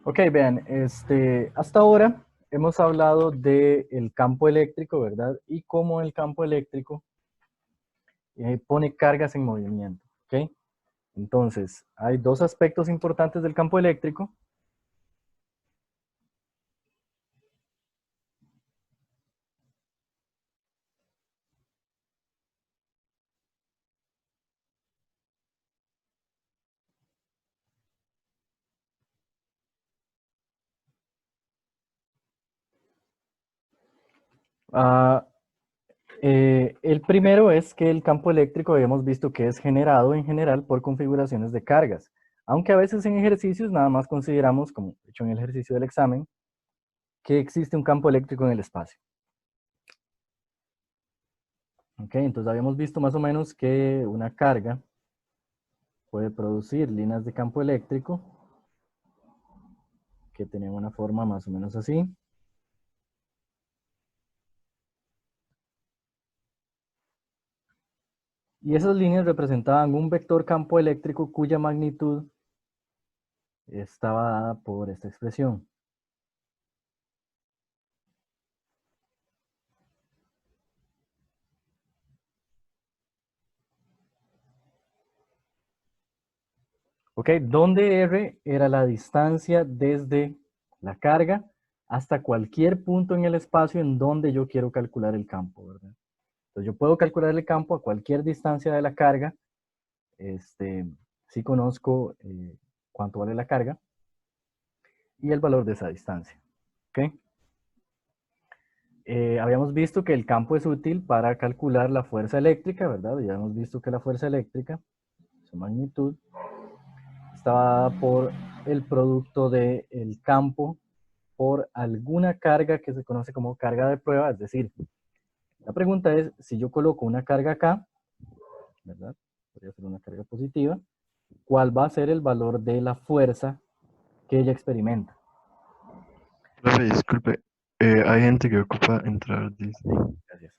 Ok, vean, hasta ahora hemos hablado del campo eléctrico, ¿verdad? Y cómo el campo eléctrico pone cargas en movimiento, ¿ok? Entonces, hay dos aspectos importantes del campo eléctrico. Ah, el primero es que el campo eléctrico habíamos visto que es generado en general por configuraciones de cargas, aunque a veces en ejercicios nada más consideramos, como he hecho en el ejercicio del examen, que existe un campo eléctrico en el espacio. Ok, entonces habíamos visto más o menos que una carga puede producir líneas de campo eléctrico que tenían una forma más o menos así. Y esas líneas representaban un vector campo eléctrico cuya magnitud estaba dada por esta expresión. ¿Ok? Donde R era la distancia desde la carga hasta cualquier punto en el espacio en donde yo quiero calcular el campo, ¿verdad? Entonces yo puedo calcular el campo a cualquier distancia de la carga, si conozco cuánto vale la carga y el valor de esa distancia. ¿Ok? Habíamos visto que el campo es útil para calcular la fuerza eléctrica, ¿verdad? Ya hemos visto que la fuerza eléctrica, su magnitud, estaba dada por el producto del campo por alguna carga que se conoce como carga de prueba, es decir, la pregunta es, si yo coloco una carga acá, ¿verdad? Podría ser una carga positiva, ¿cuál va a ser el valor de la fuerza que ella experimenta? Profe, disculpe, hay gente que ocupa entrar, dice. Gracias.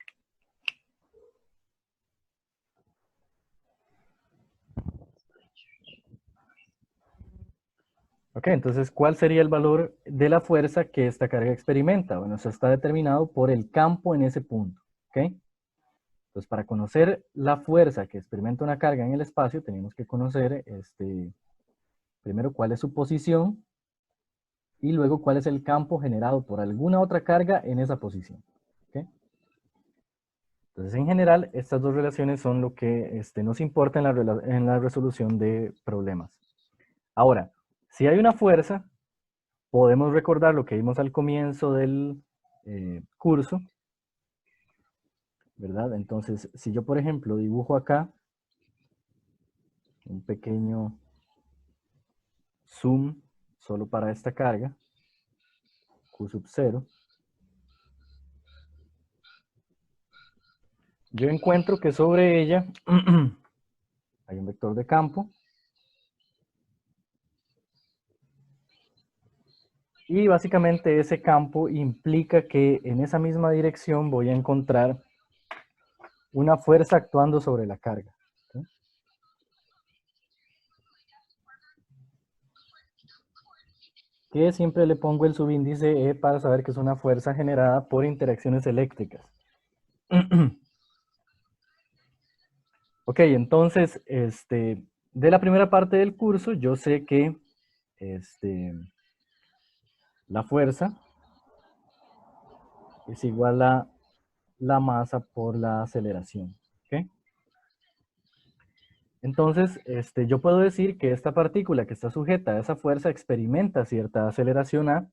Ok, entonces, ¿cuál sería el valor de la fuerza que esta carga experimenta? Bueno, eso está determinado por el campo en ese punto. ¿Ok? Entonces, para conocer la fuerza que experimenta una carga en el espacio, tenemos que conocer, primero, cuál es su posición y luego cuál es el campo generado por alguna otra carga en esa posición. ¿Ok? Entonces, en general, estas dos relaciones son lo que nos importa en la resolución de problemas. Ahora, si hay una fuerza, podemos recordar lo que vimos al comienzo del curso, ¿verdad? Entonces, si yo, por ejemplo, dibujo acá un pequeño zoom solo para esta carga, Q sub 0, yo encuentro que sobre ella hay un vector de campo y básicamente ese campo implica que en esa misma dirección voy a encontrar una fuerza actuando sobre la carga. ¿Sí? Que siempre le pongo el subíndice E para saber que es una fuerza generada por interacciones eléctricas. Ok, entonces, de la primera parte del curso, yo sé que la fuerza es igual a la masa por la aceleración. ¿Ok? Entonces, yo puedo decir que esta partícula que está sujeta a esa fuerza experimenta cierta aceleración A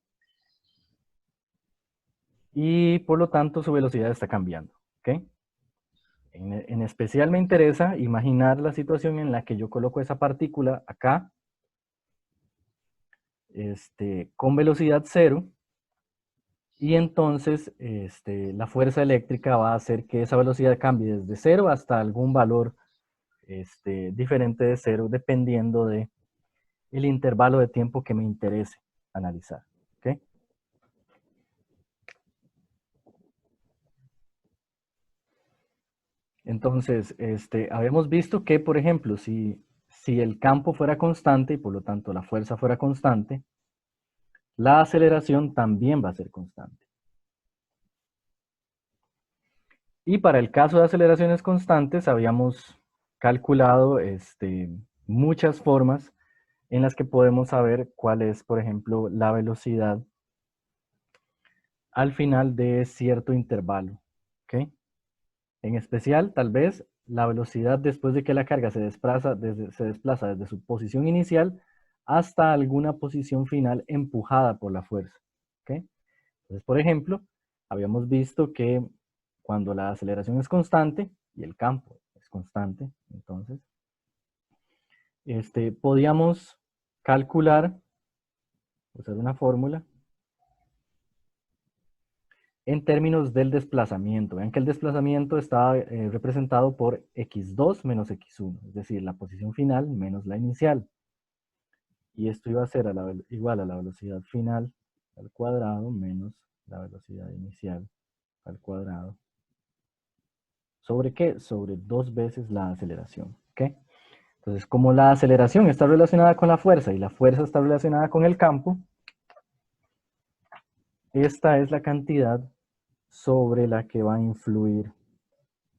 y por lo tanto su velocidad está cambiando. ¿Ok? En especial me interesa imaginar la situación en la que yo coloco esa partícula acá, con velocidad cero, y entonces la fuerza eléctrica va a hacer que esa velocidad cambie desde cero hasta algún valor diferente de cero, dependiendo de el intervalo de tiempo que me interese analizar. ¿Okay? Entonces, habíamos visto que, por ejemplo, si el campo fuera constante y por lo tanto la fuerza fuera constante, la aceleración también va a ser constante. Y para el caso de aceleraciones constantes, habíamos calculado muchas formas en las que podemos saber cuál es, por ejemplo, la velocidad al final de cierto intervalo. ¿Ok? En especial, tal vez, la velocidad después de que la carga se desplaza desde su posición inicial hasta alguna posición final empujada por la fuerza. ¿Ok? Entonces, por ejemplo, habíamos visto que cuando la aceleración es constante y el campo es constante, entonces, podíamos calcular, usar una fórmula, en términos del desplazamiento. Vean que el desplazamiento está representado por x2 menos x1, es decir, la posición final menos la inicial. Y esto iba a ser igual a la velocidad final al cuadrado menos la velocidad inicial al cuadrado. ¿Sobre qué? Sobre 2 veces la aceleración. ¿Ok? Entonces, como la aceleración está relacionada con la fuerza y la fuerza está relacionada con el campo, esta es la cantidad sobre la que va a influir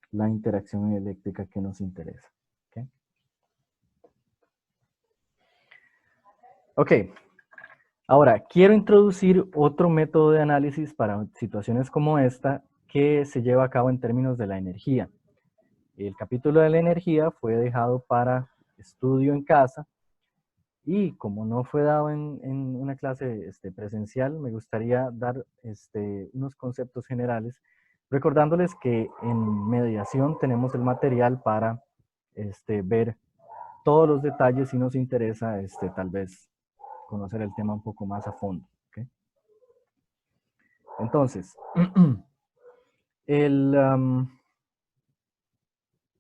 la interacción eléctrica que nos interesa. ¿Ok? Ok. Ahora, quiero introducir otro método de análisis para situaciones como esta que se lleva a cabo en términos de la energía. El capítulo de la energía fue dejado para estudio en casa y como no fue dado en una clase presencial, me gustaría dar unos conceptos generales, recordándoles que en mediación tenemos el material para ver todos los detalles si nos interesa tal vez conocer el tema un poco más a fondo. ¿Okay? Entonces,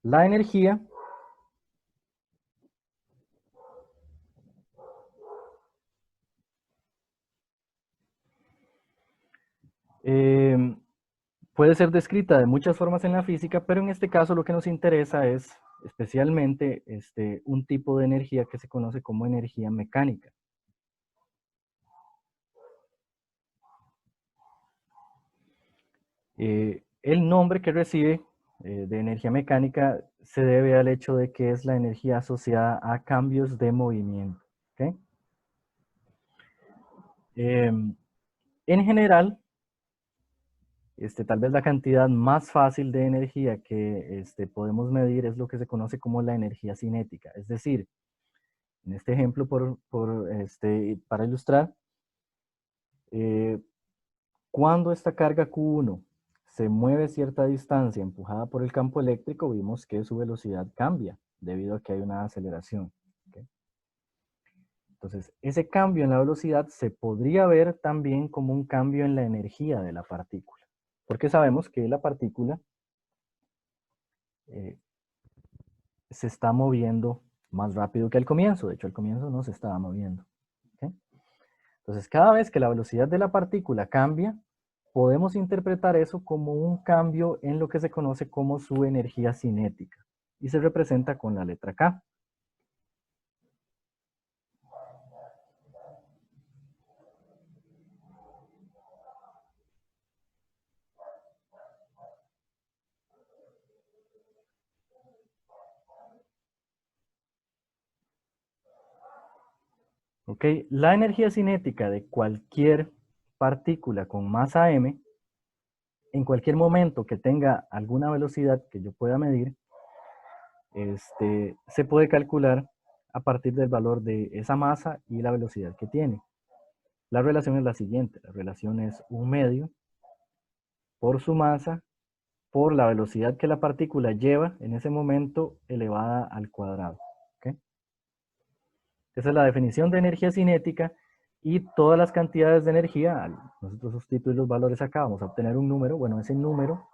la energía puede ser descrita de muchas formas en la física, pero en este caso lo que nos interesa es especialmente un tipo de energía que se conoce como energía mecánica. El nombre que recibe de energía mecánica se debe al hecho de que es la energía asociada a cambios de movimiento. ¿Okay? En general, tal vez la cantidad más fácil de energía que podemos medir es lo que se conoce como la energía cinética. Es decir, en este ejemplo, para ilustrar, eh, cuando esta carga Q1 se mueve cierta distancia empujada por el campo eléctrico, vimos que su velocidad cambia debido a que hay una aceleración. ¿Okay? Entonces, ese cambio en la velocidad se podría ver también como un cambio en la energía de la partícula, porque sabemos que la partícula eh, se está moviendo más rápido que al comienzo. De hecho, al comienzo no se estaba moviendo. ¿Okay? Entonces, cada vez que la velocidad de la partícula cambia, podemos interpretar eso como un cambio en lo que se conoce como su energía cinética. Y se representa con la letra K. ¿Ok? La energía cinética de cualquier partícula con masa m, en cualquier momento que tenga alguna velocidad que yo pueda medir, se puede calcular a partir del valor de esa masa y la velocidad que tiene. La relación es la siguiente. La relación es 1/2 por su masa por la velocidad que la partícula lleva en ese momento elevada al cuadrado. ¿Okay? Esa es la definición de energía cinética y todas las cantidades de energía, al nosotros sustituir los valores acá, vamos a obtener un número. Bueno, ese número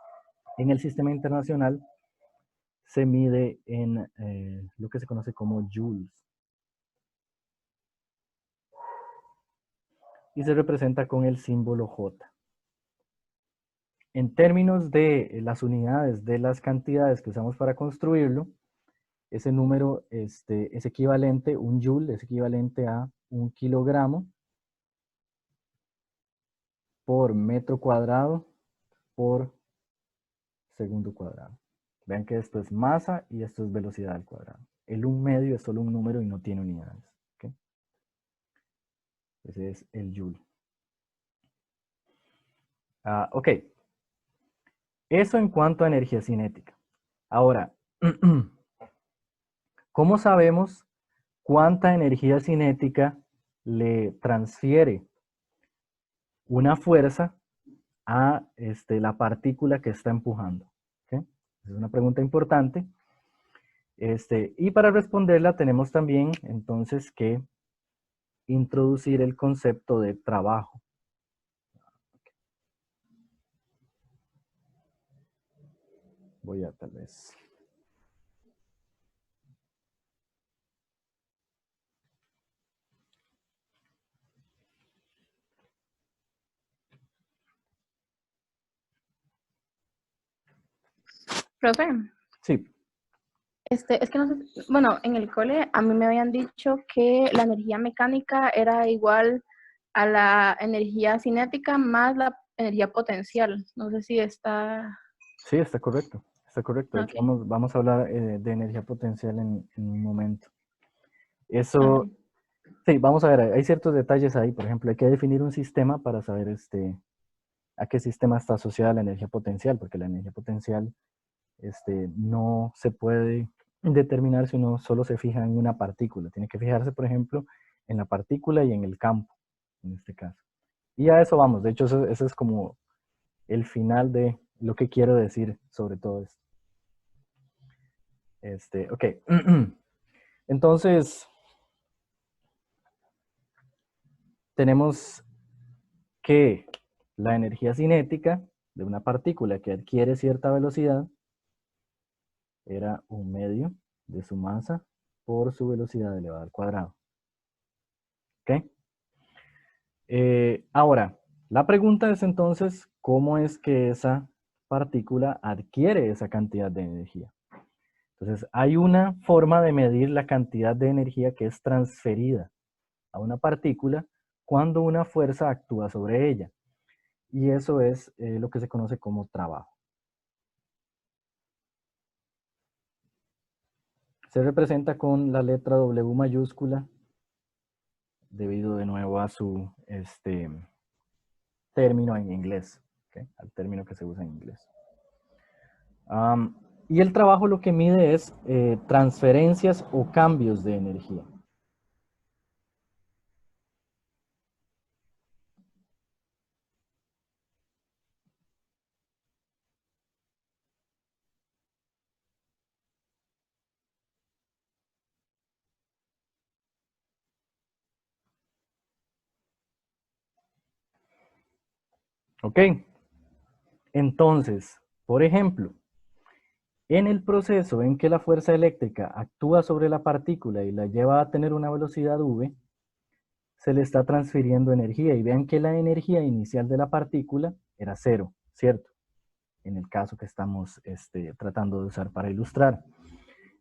en el sistema internacional se mide en lo que se conoce como joules. Y se representa con el símbolo J. En términos de las unidades de las cantidades que usamos para construirlo, ese número es equivalente, un joule es equivalente a 1 kilogramo por metro cuadrado por segundo cuadrado. Vean que esto es masa y esto es velocidad al cuadrado. El 1/2 es solo un número y no tiene unidades. ¿Okay? Ese es el joule. Ok. Eso en cuanto a energía cinética. Ahora, ¿cómo sabemos cuánta energía cinética le transfiere una fuerza a la partícula que está empujando? ¿Okay? Es una pregunta importante. Y para responderla tenemos también entonces que introducir el concepto de trabajo. Voy a tal vez... Profe, Sí, es que no sé, bueno, en el cole a mí me habían dicho que la energía mecánica era igual a la energía cinética más la energía potencial. No sé si está... sí, está correcto. Está correcto. De hecho, Ok, vamos a hablar de energía potencial en un momento. ok. Eso, sí, vamos a ver, hay ciertos detalles ahí. Por ejemplo, hay que definir un sistema para saber a qué sistema está asociada la energía potencial, porque la energía potencial no se puede determinar si uno solo se fija en una partícula. Tiene que fijarse, por ejemplo, en la partícula y en el campo, en este caso. Y a eso vamos. De hecho, eso es como el final de lo que quiero decir sobre todo esto. Ok. Entonces, tenemos que la energía cinética de una partícula que adquiere cierta velocidad era 1/2 de su masa por su velocidad elevada al cuadrado. ¿Ok? Ahora, la pregunta es entonces, ¿cómo es que esa partícula adquiere esa cantidad de energía? Entonces, hay una forma de medir la cantidad de energía que es transferida a una partícula cuando una fuerza actúa sobre ella. Y eso es lo que se conoce como trabajo. Se representa con la letra W mayúscula debido de nuevo a su término en inglés, ¿okay? Al término que se usa en inglés. Y el trabajo lo que mide es transferencias o cambios de energía. ¿Ok? Entonces, por ejemplo, en el proceso en que la fuerza eléctrica actúa sobre la partícula y la lleva a tener una velocidad v, se le está transfiriendo energía. Y vean que la energía inicial de la partícula era 0, ¿cierto? En el caso que estamos tratando de usar para ilustrar.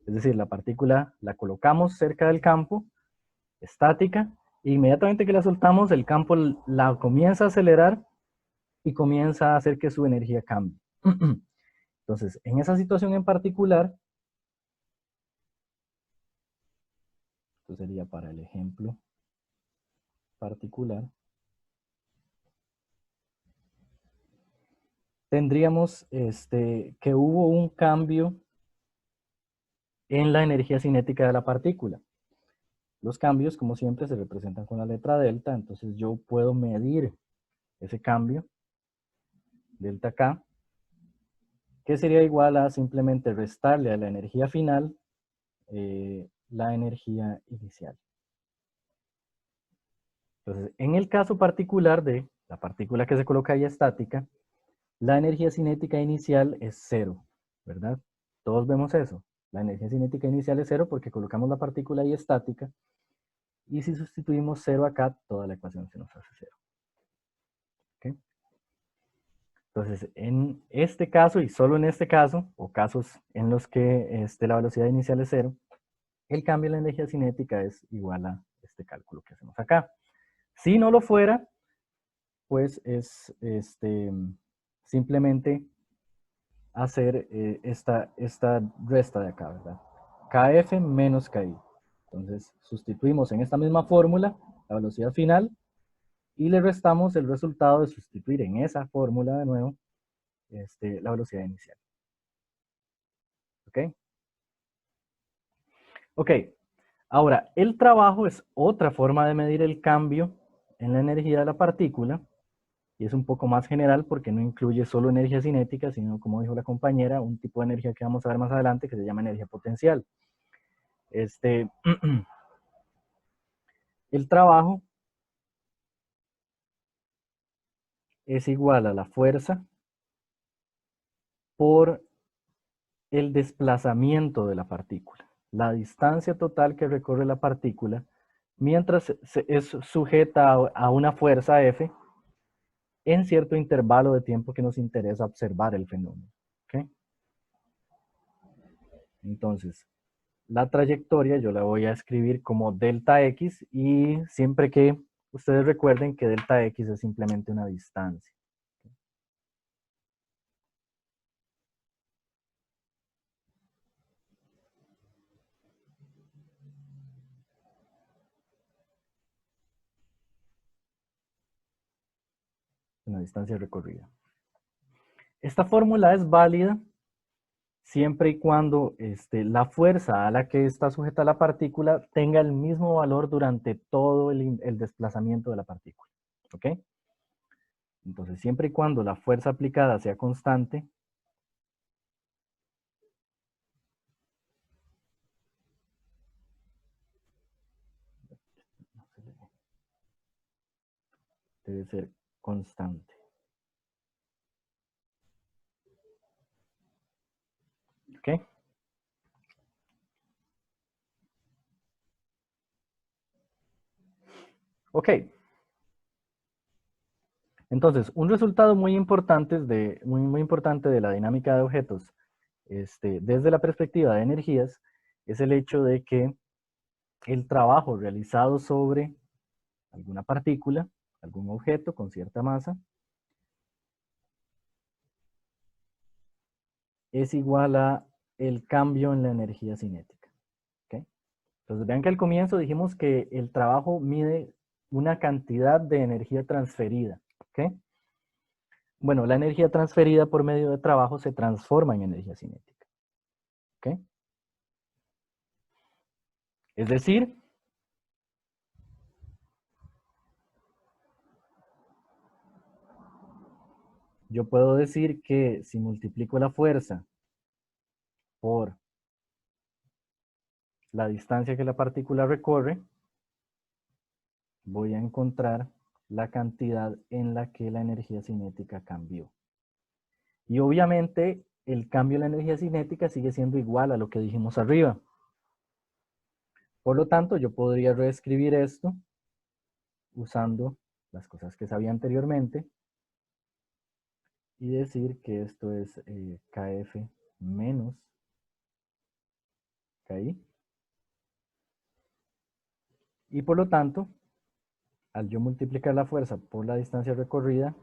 Es decir, la partícula la colocamos cerca del campo, estática, e inmediatamente que la soltamos, el campo la comienza a acelerar y comienza a hacer que su energía cambie. Entonces, en esa situación en particular, esto sería para el ejemplo particular, tendríamos que hubo un cambio en la energía cinética de la partícula. Los cambios, como siempre, se representan con la letra delta, entonces yo puedo medir ese cambio, delta K, que sería igual a simplemente restarle a la energía final la energía inicial. Entonces, en el caso particular de la partícula que se coloca ahí estática, la energía cinética inicial es 0, ¿verdad? Todos vemos eso. La energía cinética inicial es 0 porque colocamos la partícula ahí estática, y si sustituimos 0 acá, toda la ecuación se nos hace 0. ¿Okay? Entonces, en este caso, y solo en este caso, o casos en los que la velocidad inicial es 0, el cambio en la energía cinética es igual a este cálculo que hacemos acá. Si no lo fuera, pues es simplemente hacer esta resta de acá, ¿verdad? KF menos KI. Entonces, sustituimos en esta misma fórmula la velocidad final y le restamos el resultado de sustituir en esa fórmula de nuevo la velocidad inicial. ¿Ok? Ok. Ahora, el trabajo es otra forma de medir el cambio en la energía de la partícula y es un poco más general porque no incluye solo energía cinética, sino, como dijo la compañera, un tipo de energía que vamos a ver más adelante que se llama energía potencial. El trabajo es igual a la fuerza por el desplazamiento de la partícula, la distancia total que recorre la partícula mientras es sujeta a una fuerza F en cierto intervalo de tiempo que nos interesa observar el fenómeno. ¿Okay? Entonces, la trayectoria yo la voy a escribir como delta X y siempre que ustedes recuerden que delta X es simplemente una distancia. Una distancia recorrida. Esta fórmula es válida siempre y cuando la fuerza a la que está sujeta la partícula tenga el mismo valor durante todo el desplazamiento de la partícula. ¿Ok? Entonces, siempre y cuando la fuerza aplicada sea constante, debe ser constante. ¿Ok? Ok. Entonces, un resultado muy importante muy importante de la dinámica de objetos desde la perspectiva de energías es el hecho de que el trabajo realizado sobre alguna partícula, algún objeto con cierta masa, es igual a el cambio en la energía cinética. ¿Okay? Entonces vean que al comienzo dijimos que el trabajo mide una cantidad de energía transferida. ¿Okay? Bueno, la energía transferida por medio de trabajo se transforma en energía cinética. ¿Okay? Es decir, yo puedo decir que si multiplico la fuerza por la distancia que la partícula recorre, voy a encontrar la cantidad en la que la energía cinética cambió. Y obviamente el cambio en la energía cinética sigue siendo igual a lo que dijimos arriba. Por lo tanto, yo podría reescribir esto usando las cosas que sabía anteriormente y decir que esto es KF menos KI. Y por lo tanto, al yo multiplicar la fuerza por la distancia recorrida,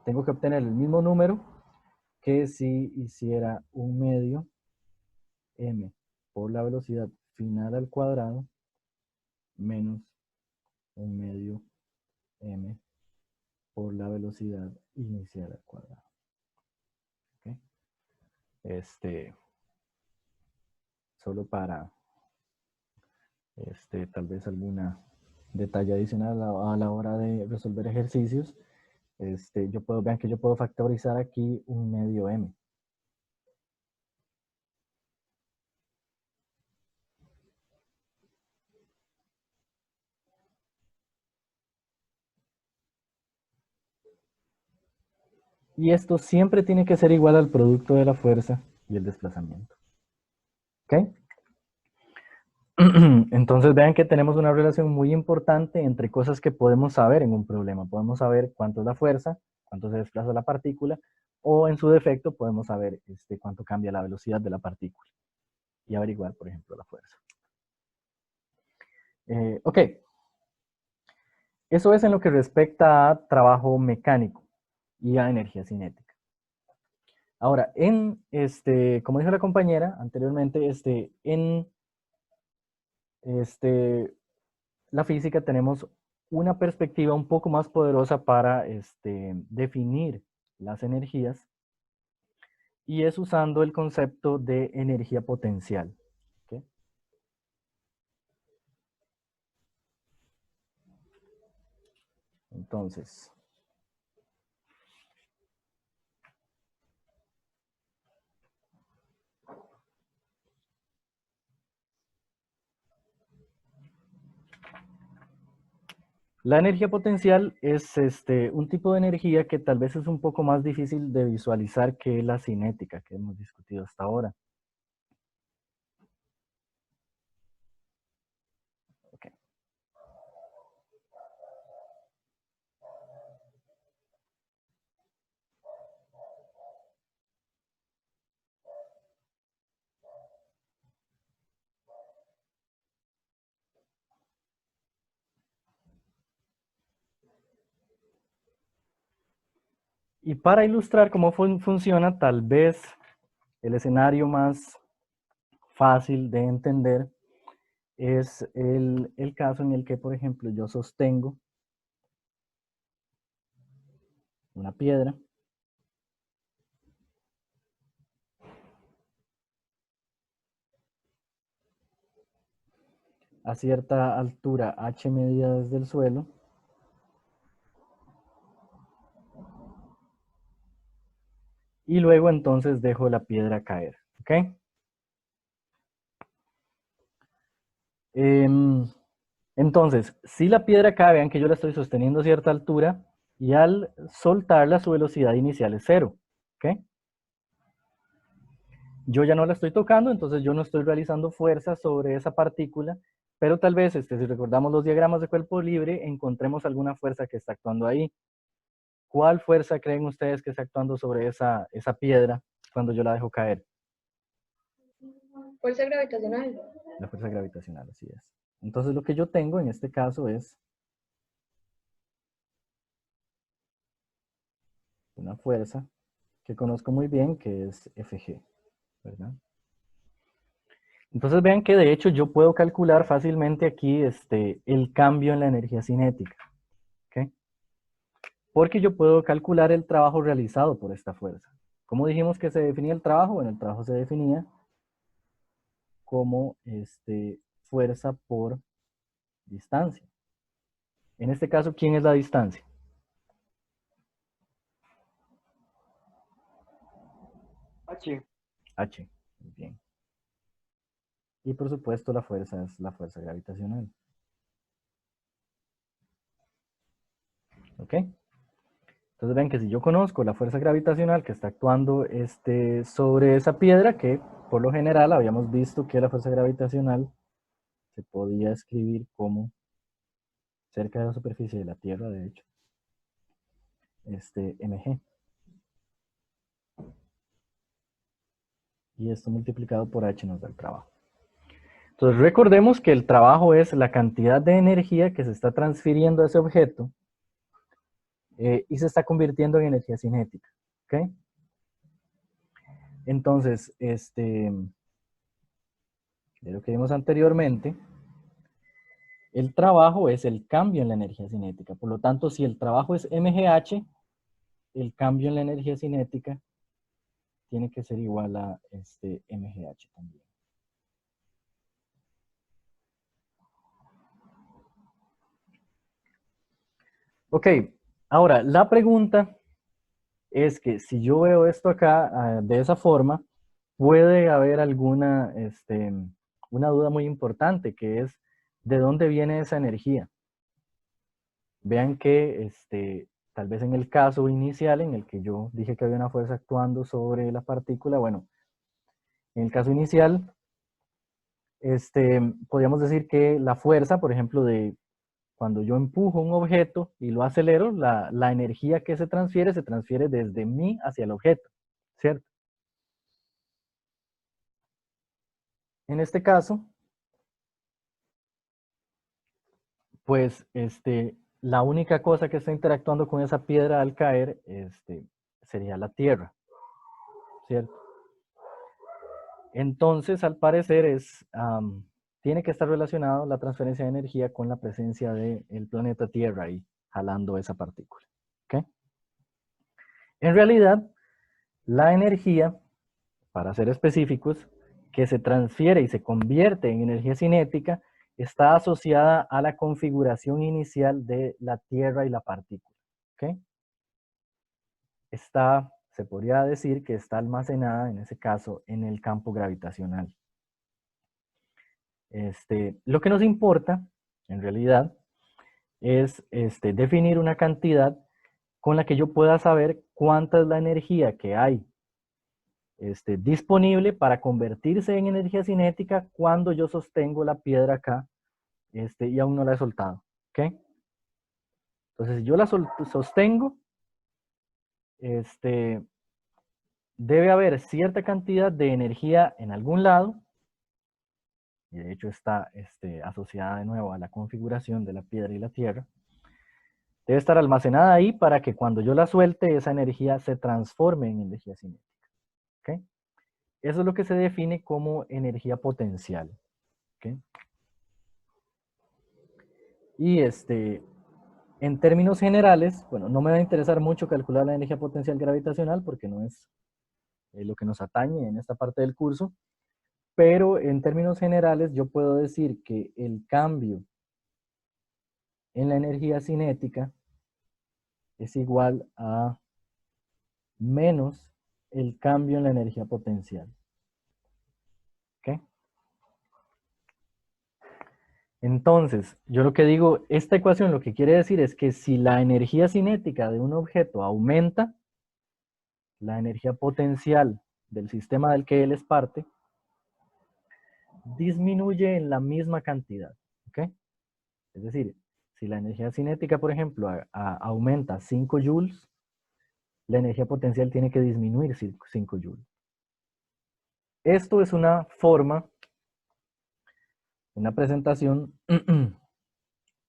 tengo que obtener el mismo número que si hiciera un medio m por la velocidad final al cuadrado menos un medio m por la velocidad inicial al cuadrado. ¿Okay? Solo para tal vez algún detalle adicional a la hora de resolver ejercicios. Vean que yo puedo factorizar aquí un medio m. Y esto siempre tiene que ser igual al producto de la fuerza y el desplazamiento. ¿Ok? Entonces vean que tenemos una relación muy importante entre cosas que podemos saber en un problema. Podemos saber cuánto es la fuerza, cuánto se desplaza la partícula, o en su defecto podemos saber cuánto cambia la velocidad de la partícula y averiguar, por ejemplo, la fuerza. Ok. Eso es en lo que respecta a trabajo mecánico y a energía cinética. Ahora, como dijo la compañera anteriormente, en la física tenemos una perspectiva un poco más poderosa para definir las energías, y es usando el concepto de energía potencial. ¿Ok? Entonces, la energía potencial es un tipo de energía que tal vez es un poco más difícil de visualizar que la cinética que hemos discutido hasta ahora. Okay. Y para ilustrar cómo funciona, tal vez el escenario más fácil de entender es el caso en el que, por ejemplo, yo sostengo una piedra a cierta altura h medida desde el suelo, y luego entonces dejo la piedra caer. ¿Ok? Entonces, si la piedra cae, vean que yo la estoy sosteniendo a cierta altura, y al soltarla su velocidad inicial es 0. ¿Ok? Yo ya no la estoy tocando, entonces yo no estoy realizando fuerza sobre esa partícula, pero tal vez, si recordamos los diagramas de cuerpo libre, encontremos alguna fuerza que está actuando ahí. ¿Cuál fuerza creen ustedes que está actuando sobre esa piedra cuando yo la dejo caer? Fuerza gravitacional. La fuerza gravitacional, así es. Entonces lo que yo tengo en este caso es una fuerza que conozco muy bien, que es Fg, ¿verdad? Entonces vean que de hecho yo puedo calcular fácilmente aquí el cambio en la energía cinética. ¿Ok? Porque yo puedo calcular el trabajo realizado por esta fuerza. ¿Cómo dijimos que se definía el trabajo? Bueno, el trabajo se definía como fuerza por distancia. En este caso, ¿quién es la distancia? H. H. Muy bien. Y por supuesto la fuerza es la fuerza gravitacional. ¿Ok? Entonces ven que si yo conozco la fuerza gravitacional que está actuando sobre esa piedra, que por lo general habíamos visto que la fuerza gravitacional se podía escribir como cerca de la superficie de la Tierra, de hecho, mg. Y esto multiplicado por h nos da el trabajo. Entonces recordemos que el trabajo es la cantidad de energía que se está transfiriendo a ese objeto y se está convirtiendo en energía cinética. ¿Ok? Entonces, de lo que vimos anteriormente, el trabajo es el cambio en la energía cinética. Por lo tanto, si el trabajo es mgh, el cambio en la energía cinética tiene que ser igual a mgh también. Ok, ahora la pregunta es que si yo veo esto acá de esa forma, puede haber una duda muy importante, que es ¿de dónde viene esa energía? Vean que tal vez en el caso inicial en el que yo dije que había una fuerza actuando sobre la partícula, bueno, en el caso inicial, podríamos decir que la fuerza, por ejemplo, de cuando yo empujo un objeto y lo acelero, la energía que se transfiere desde mí hacia el objeto, ¿cierto? En este caso, pues la única cosa que está interactuando con esa piedra al caer sería la tierra, ¿cierto? Entonces, al parecer, tiene que estar relacionado la transferencia de energía con la presencia del planeta Tierra ahí, jalando esa partícula. ¿Ok? En realidad, la energía, para ser específicos, que se transfiere y se convierte en energía cinética, está asociada a la configuración inicial de la Tierra y la partícula. ¿Ok? Se podría decir que está almacenada, en ese caso, en el campo gravitacional. Lo que nos importa, en realidad, es definir una cantidad con la que yo pueda saber cuánta es la energía que hay disponible para convertirse en energía cinética cuando yo sostengo la piedra acá y aún no la he soltado. ¿Ok? Entonces, si yo la sostengo, debe haber cierta cantidad de energía en algún lado, y de hecho está asociada de nuevo a la configuración de la piedra y la tierra. Debe estar almacenada ahí para que cuando yo la suelte, esa energía se transforme en energía cinética. ¿Okay? Eso es lo que se define como energía potencial. ¿Okay? Y en términos generales, bueno, no me va a interesar mucho calcular la energía potencial gravitacional porque no es lo que nos atañe en esta parte del curso, pero en términos generales yo puedo decir que el cambio en la energía cinética es igual a menos el cambio en la energía potencial. ¿Ok? Entonces, yo lo que digo, esta ecuación lo que quiere decir es que si la energía cinética de un objeto aumenta, la energía potencial del sistema del que él es parte disminuye en la misma cantidad. ¿Ok? Es decir, si la energía cinética, por ejemplo, aumenta 5 joules, la energía potencial tiene que disminuir 5 joules. Esto es una forma, una presentación, en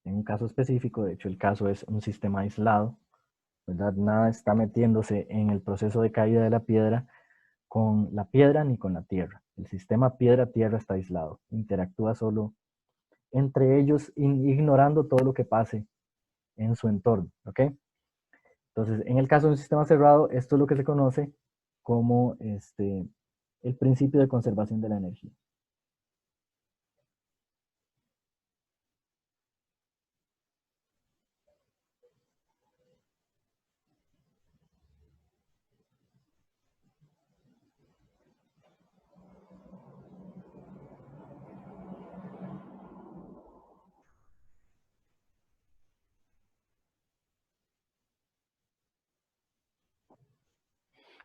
un caso específico, de hecho el caso es un sistema aislado, ¿verdad? Nada está metiéndose en el proceso de caída de la piedra con la piedra ni con la tierra. El sistema piedra-tierra está aislado, interactúa solo entre ellos, ignorando todo lo que pase en su entorno, ¿ok? Entonces, en el caso de un sistema cerrado, esto es lo que se conoce como el principio de conservación de la energía.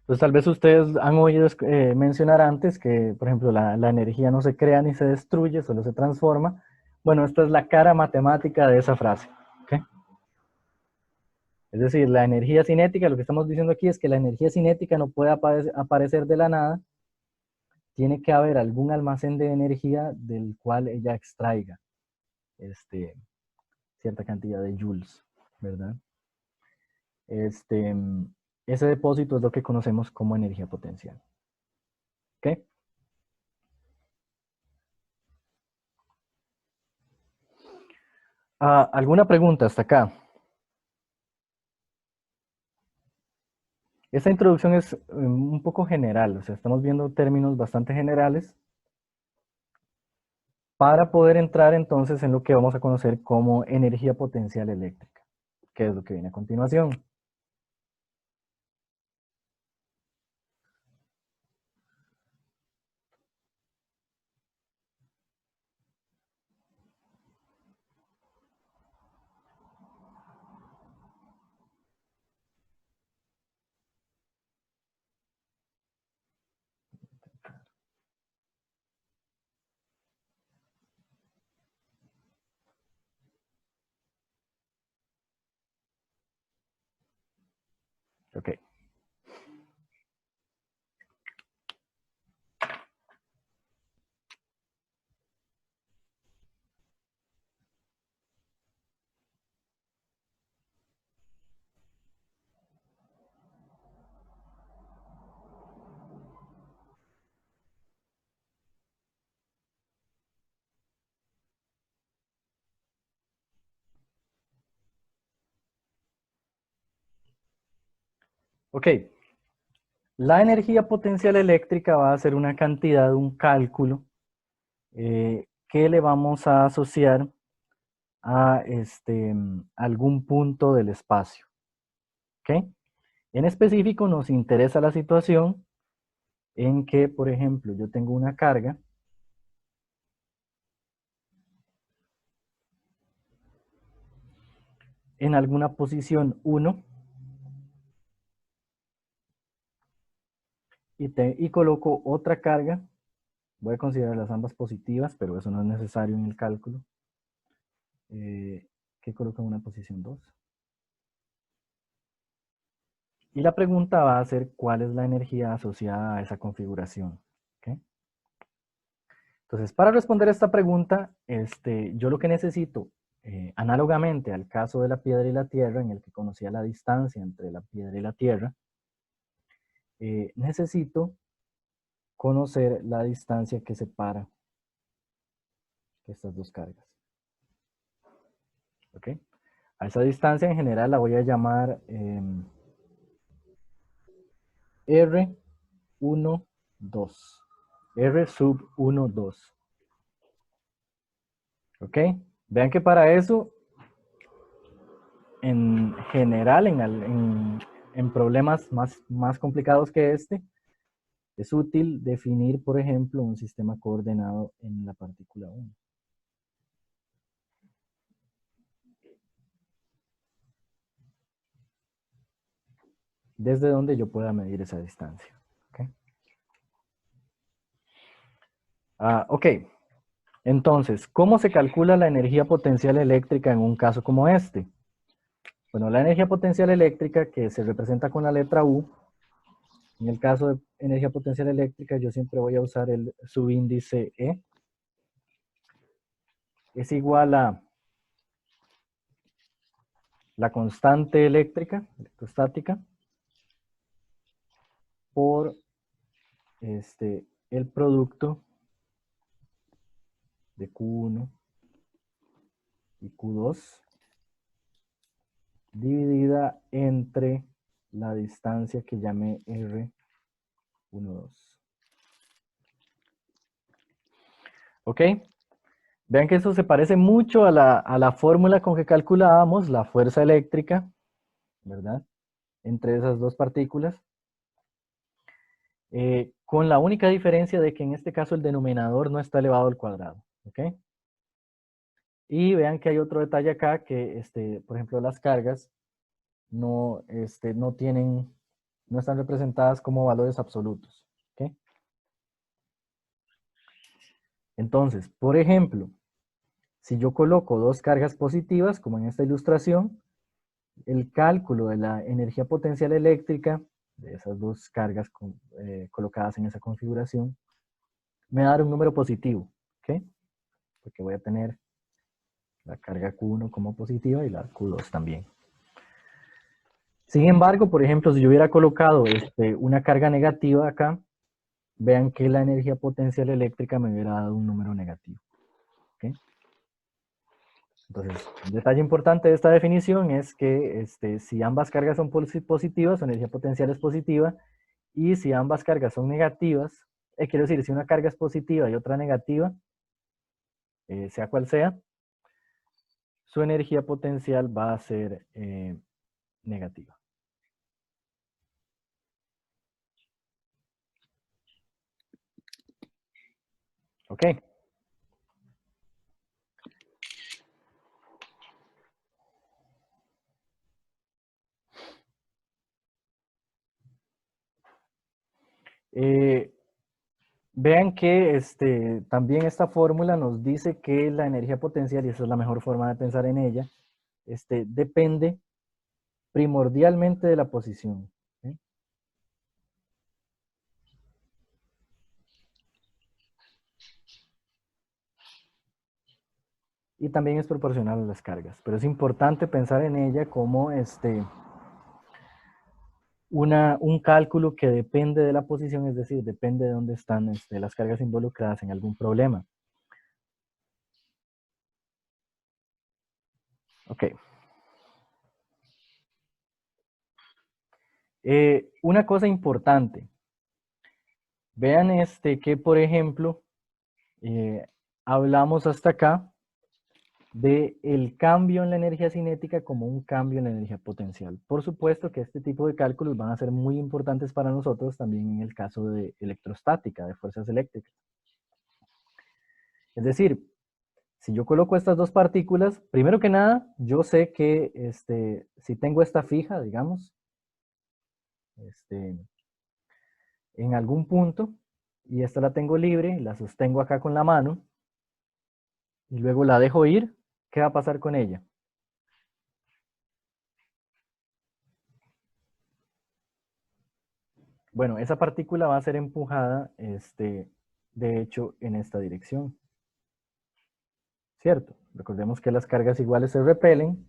Entonces, tal vez ustedes han oído mencionar antes que, por ejemplo, la energía no se crea ni se destruye, solo se transforma. Bueno, esta es la cara matemática de esa frase. ¿Okay? Es decir, la energía cinética, lo que estamos diciendo aquí es que la energía cinética no puede aparecer de la nada. Tiene que haber algún almacén de energía del cual ella extraiga cierta cantidad de joules, ¿verdad? Ese depósito es lo que conocemos como energía potencial. ¿Ok? ¿Alguna pregunta hasta acá? Esta introducción es un poco general, o sea, estamos viendo términos bastante generales para poder entrar entonces en lo que vamos a conocer como energía potencial eléctrica, que es lo que viene a continuación. Ok. Ok. La energía potencial eléctrica va a ser una cantidad, un cálculo, que le vamos a asociar a algún punto del espacio. ¿Ok? En específico nos interesa la situación en que, por ejemplo, yo tengo una carga en alguna posición 1 y coloco otra carga. Voy a considerarlas ambas positivas, pero eso no es necesario en el cálculo. Que coloco en una posición 2. Y la pregunta va a ser cuál es la energía asociada a esa configuración. ¿Okay? Entonces, para responder esta pregunta, yo lo que necesito, análogamente al caso de la piedra y la tierra, en el que conocía la distancia entre la piedra y la tierra, necesito conocer la distancia que separa estas dos cargas. ¿Ok? A esa distancia en general la voy a llamar R1, 2. R sub 1, 2. ¿Ok? Vean que para eso, en general, en problemas más complicados que este, es útil definir, por ejemplo, un sistema coordenado en la partícula 1. Desde donde yo pueda medir esa distancia. ¿Ok? Ok. Entonces, ¿cómo se calcula la energía potencial eléctrica en un caso como este? Bueno, la energía potencial eléctrica que se representa con la letra U, en el caso de energía potencial eléctrica yo siempre voy a usar el subíndice E, es igual a la constante eléctrica, electrostática, por el producto de Q1 y Q2 dividida entre la distancia que llamé R12. ¿Ok? Vean que eso se parece mucho a la fórmula con que calculábamos la fuerza eléctrica, ¿verdad? Entre esas dos partículas. Con la única diferencia de que en este caso el denominador no está elevado al cuadrado. ¿Ok? Y vean que hay otro detalle acá que, por ejemplo, las cargas no están representadas como valores absolutos. ¿Ok? Entonces, por ejemplo, si yo coloco dos cargas positivas, como en esta ilustración, el cálculo de la energía potencial eléctrica de esas dos cargas colocadas en esa configuración me va a dar un número positivo. ¿Ok? Porque voy a tener la carga Q1 como positiva y la Q2 también. Sin embargo, por ejemplo, si yo hubiera colocado una carga negativa acá, vean que la energía potencial eléctrica me hubiera dado un número negativo. ¿Okay? Entonces, un detalle importante de esta definición es que si ambas cargas son positivas, su energía potencial es positiva, y si ambas cargas son negativas, quiero decir, si una carga es positiva y otra negativa, sea cual sea, su energía potencial va a ser negativa. ¿Ok? Vean que también esta fórmula nos dice que la energía potencial, y esa es la mejor forma de pensar en ella, depende primordialmente de la posición. ¿Sí? Y también es proporcional a las cargas, pero es importante pensar en ella como un cálculo que depende de la posición, es decir, depende de dónde están las cargas involucradas en algún problema. Ok. Una cosa importante. Vean que, por ejemplo, hablamos hasta acá de el cambio en la energía cinética como un cambio en la energía potencial. Por supuesto que este tipo de cálculos van a ser muy importantes para nosotros también en el caso de electrostática, de fuerzas eléctricas. Es decir, si yo coloco estas dos partículas, primero que nada, yo sé que si tengo esta fija, digamos, en algún punto, y esta la tengo libre, la sostengo acá con la mano, y luego la dejo ir, ¿qué va a pasar con ella? Bueno, esa partícula va a ser empujada, de hecho, en esta dirección. ¿Cierto? Recordemos que las cargas iguales se repelen.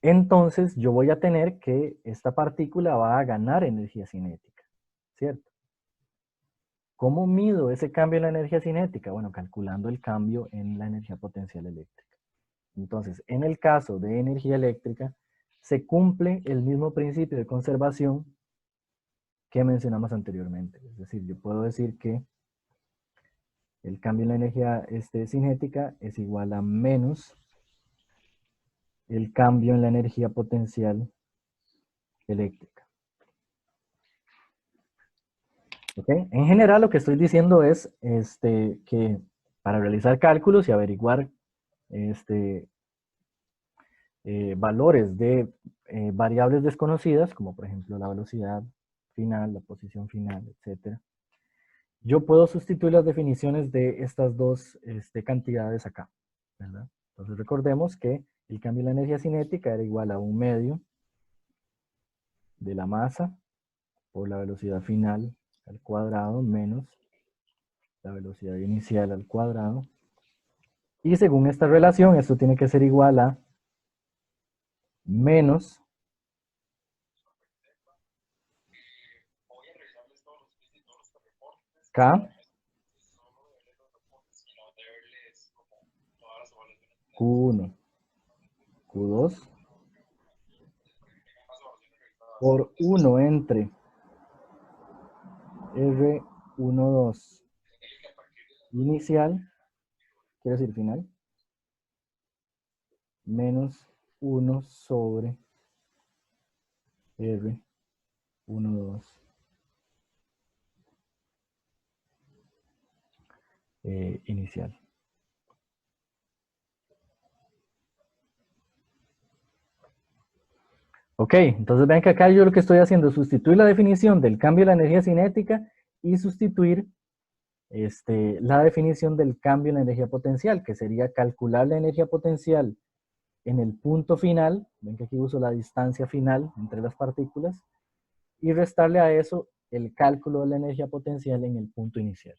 Entonces, yo voy a tener que esta partícula va a ganar energía cinética. ¿Cierto? ¿Cómo mido ese cambio en la energía cinética? Bueno, calculando el cambio en la energía potencial eléctrica. Entonces, en el caso de energía eléctrica, se cumple el mismo principio de conservación que mencionamos anteriormente. Es decir, yo puedo decir que el cambio en la energía cinética es igual a menos el cambio en la energía potencial eléctrica. ¿Ok? En general, lo que estoy diciendo es que para realizar cálculos y averiguar valores de variables desconocidas, como por ejemplo la velocidad final, la posición final, etc., yo puedo sustituir las definiciones de estas dos cantidades acá, ¿verdad? Entonces recordemos que el cambio en la energía cinética era igual a 1/2 de la masa por la velocidad final al cuadrado menos la velocidad inicial al cuadrado. Y según esta relación, esto tiene que ser igual a menos K Q1, Q2 por 1 entre R12 inicial, quiero decir final, menos 1 sobre R12 inicial. Ok, entonces vean que acá yo lo que estoy haciendo es sustituir la definición del cambio de la energía cinética y sustituir la definición del cambio en la energía potencial, que sería calcular la energía potencial en el punto final, ven que aquí uso la distancia final entre las partículas, y restarle a eso el cálculo de la energía potencial en el punto inicial.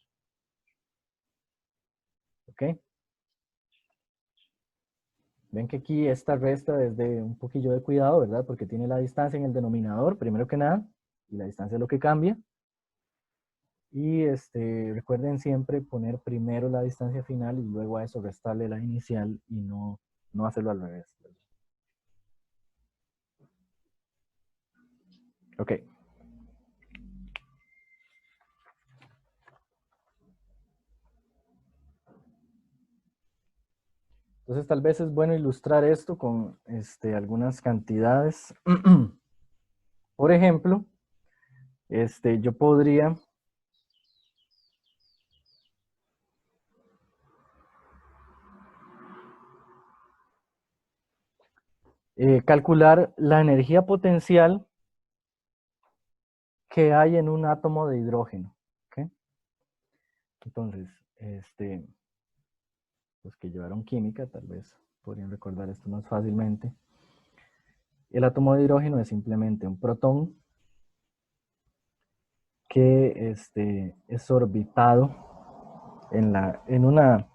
¿Ok? Ven que aquí esta resta desde un poquillo de cuidado, ¿verdad? Porque tiene la distancia en el denominador, primero que nada, y la distancia es lo que cambia. Y recuerden siempre poner primero la distancia final y luego a eso restarle la inicial y no hacerlo al revés. Ok. Entonces tal vez es bueno ilustrar esto con algunas cantidades. Por ejemplo, yo podría calcular la energía potencial que hay en un átomo de hidrógeno. ¿Okay? Entonces, los que llevaron química tal vez podrían recordar esto más fácilmente. El átomo de hidrógeno es simplemente un protón que es orbitado en una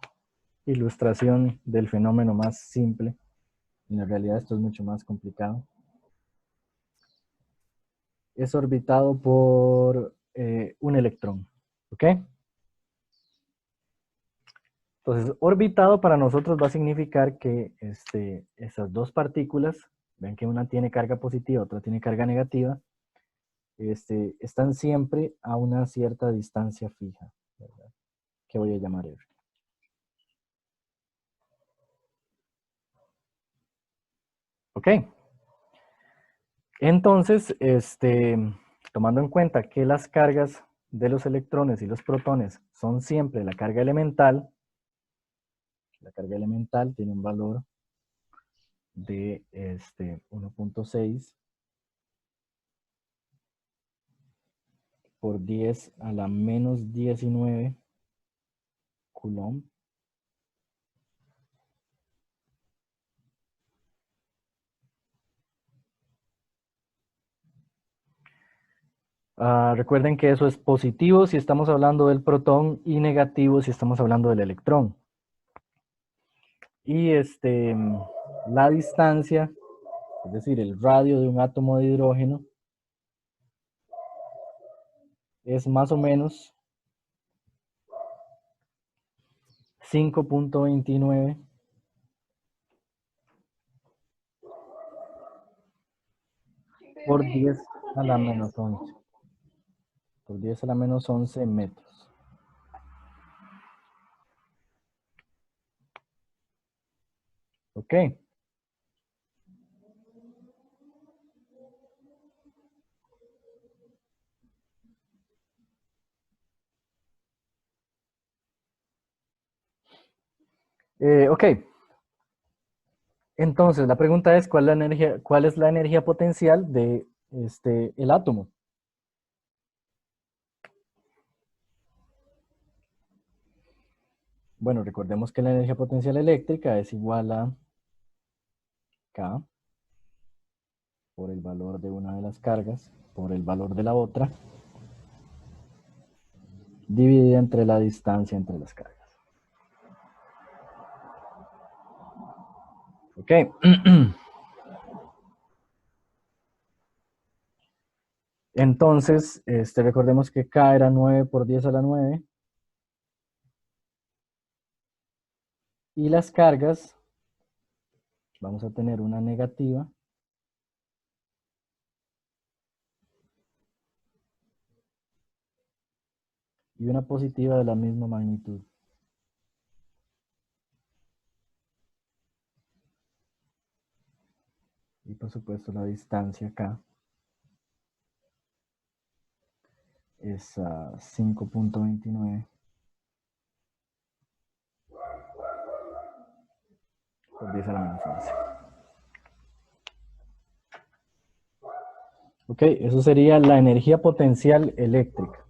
ilustración del fenómeno más simple. En realidad esto es mucho más complicado. Es orbitado por un electrón. ¿Ok? Entonces, orbitado para nosotros va a significar que esas dos partículas ven que una tiene carga positiva, otra tiene carga negativa, están siempre a una cierta distancia fija, ¿verdad? Que voy a llamar R. Ok. Entonces, tomando en cuenta que las cargas de los electrones y los protones son siempre la carga elemental tiene un valor de 1.6 por 10 a la menos 19 Coulomb. Recuerden que eso es positivo si estamos hablando del protón y negativo si estamos hablando del electrón. Y la distancia, es decir, el radio de un átomo de hidrógeno, es más o menos 5.29 por 10 a la menos 11. Por 10 a la menos 11 metros. Ok. Ok. Entonces, la pregunta es, ¿cuál es la energía potencial de el átomo? Bueno, recordemos que la energía potencial eléctrica es igual a K por el valor de una de las cargas por el valor de la otra, dividida entre la distancia entre las cargas. Ok. Entonces, recordemos que K era 9 por 10 a la 9. Y las cargas, vamos a tener una negativa. Y una positiva de la misma magnitud. Y por supuesto la distancia acá es 5.29 por 10 a la menos 11. Ok, eso sería la energía potencial eléctrica.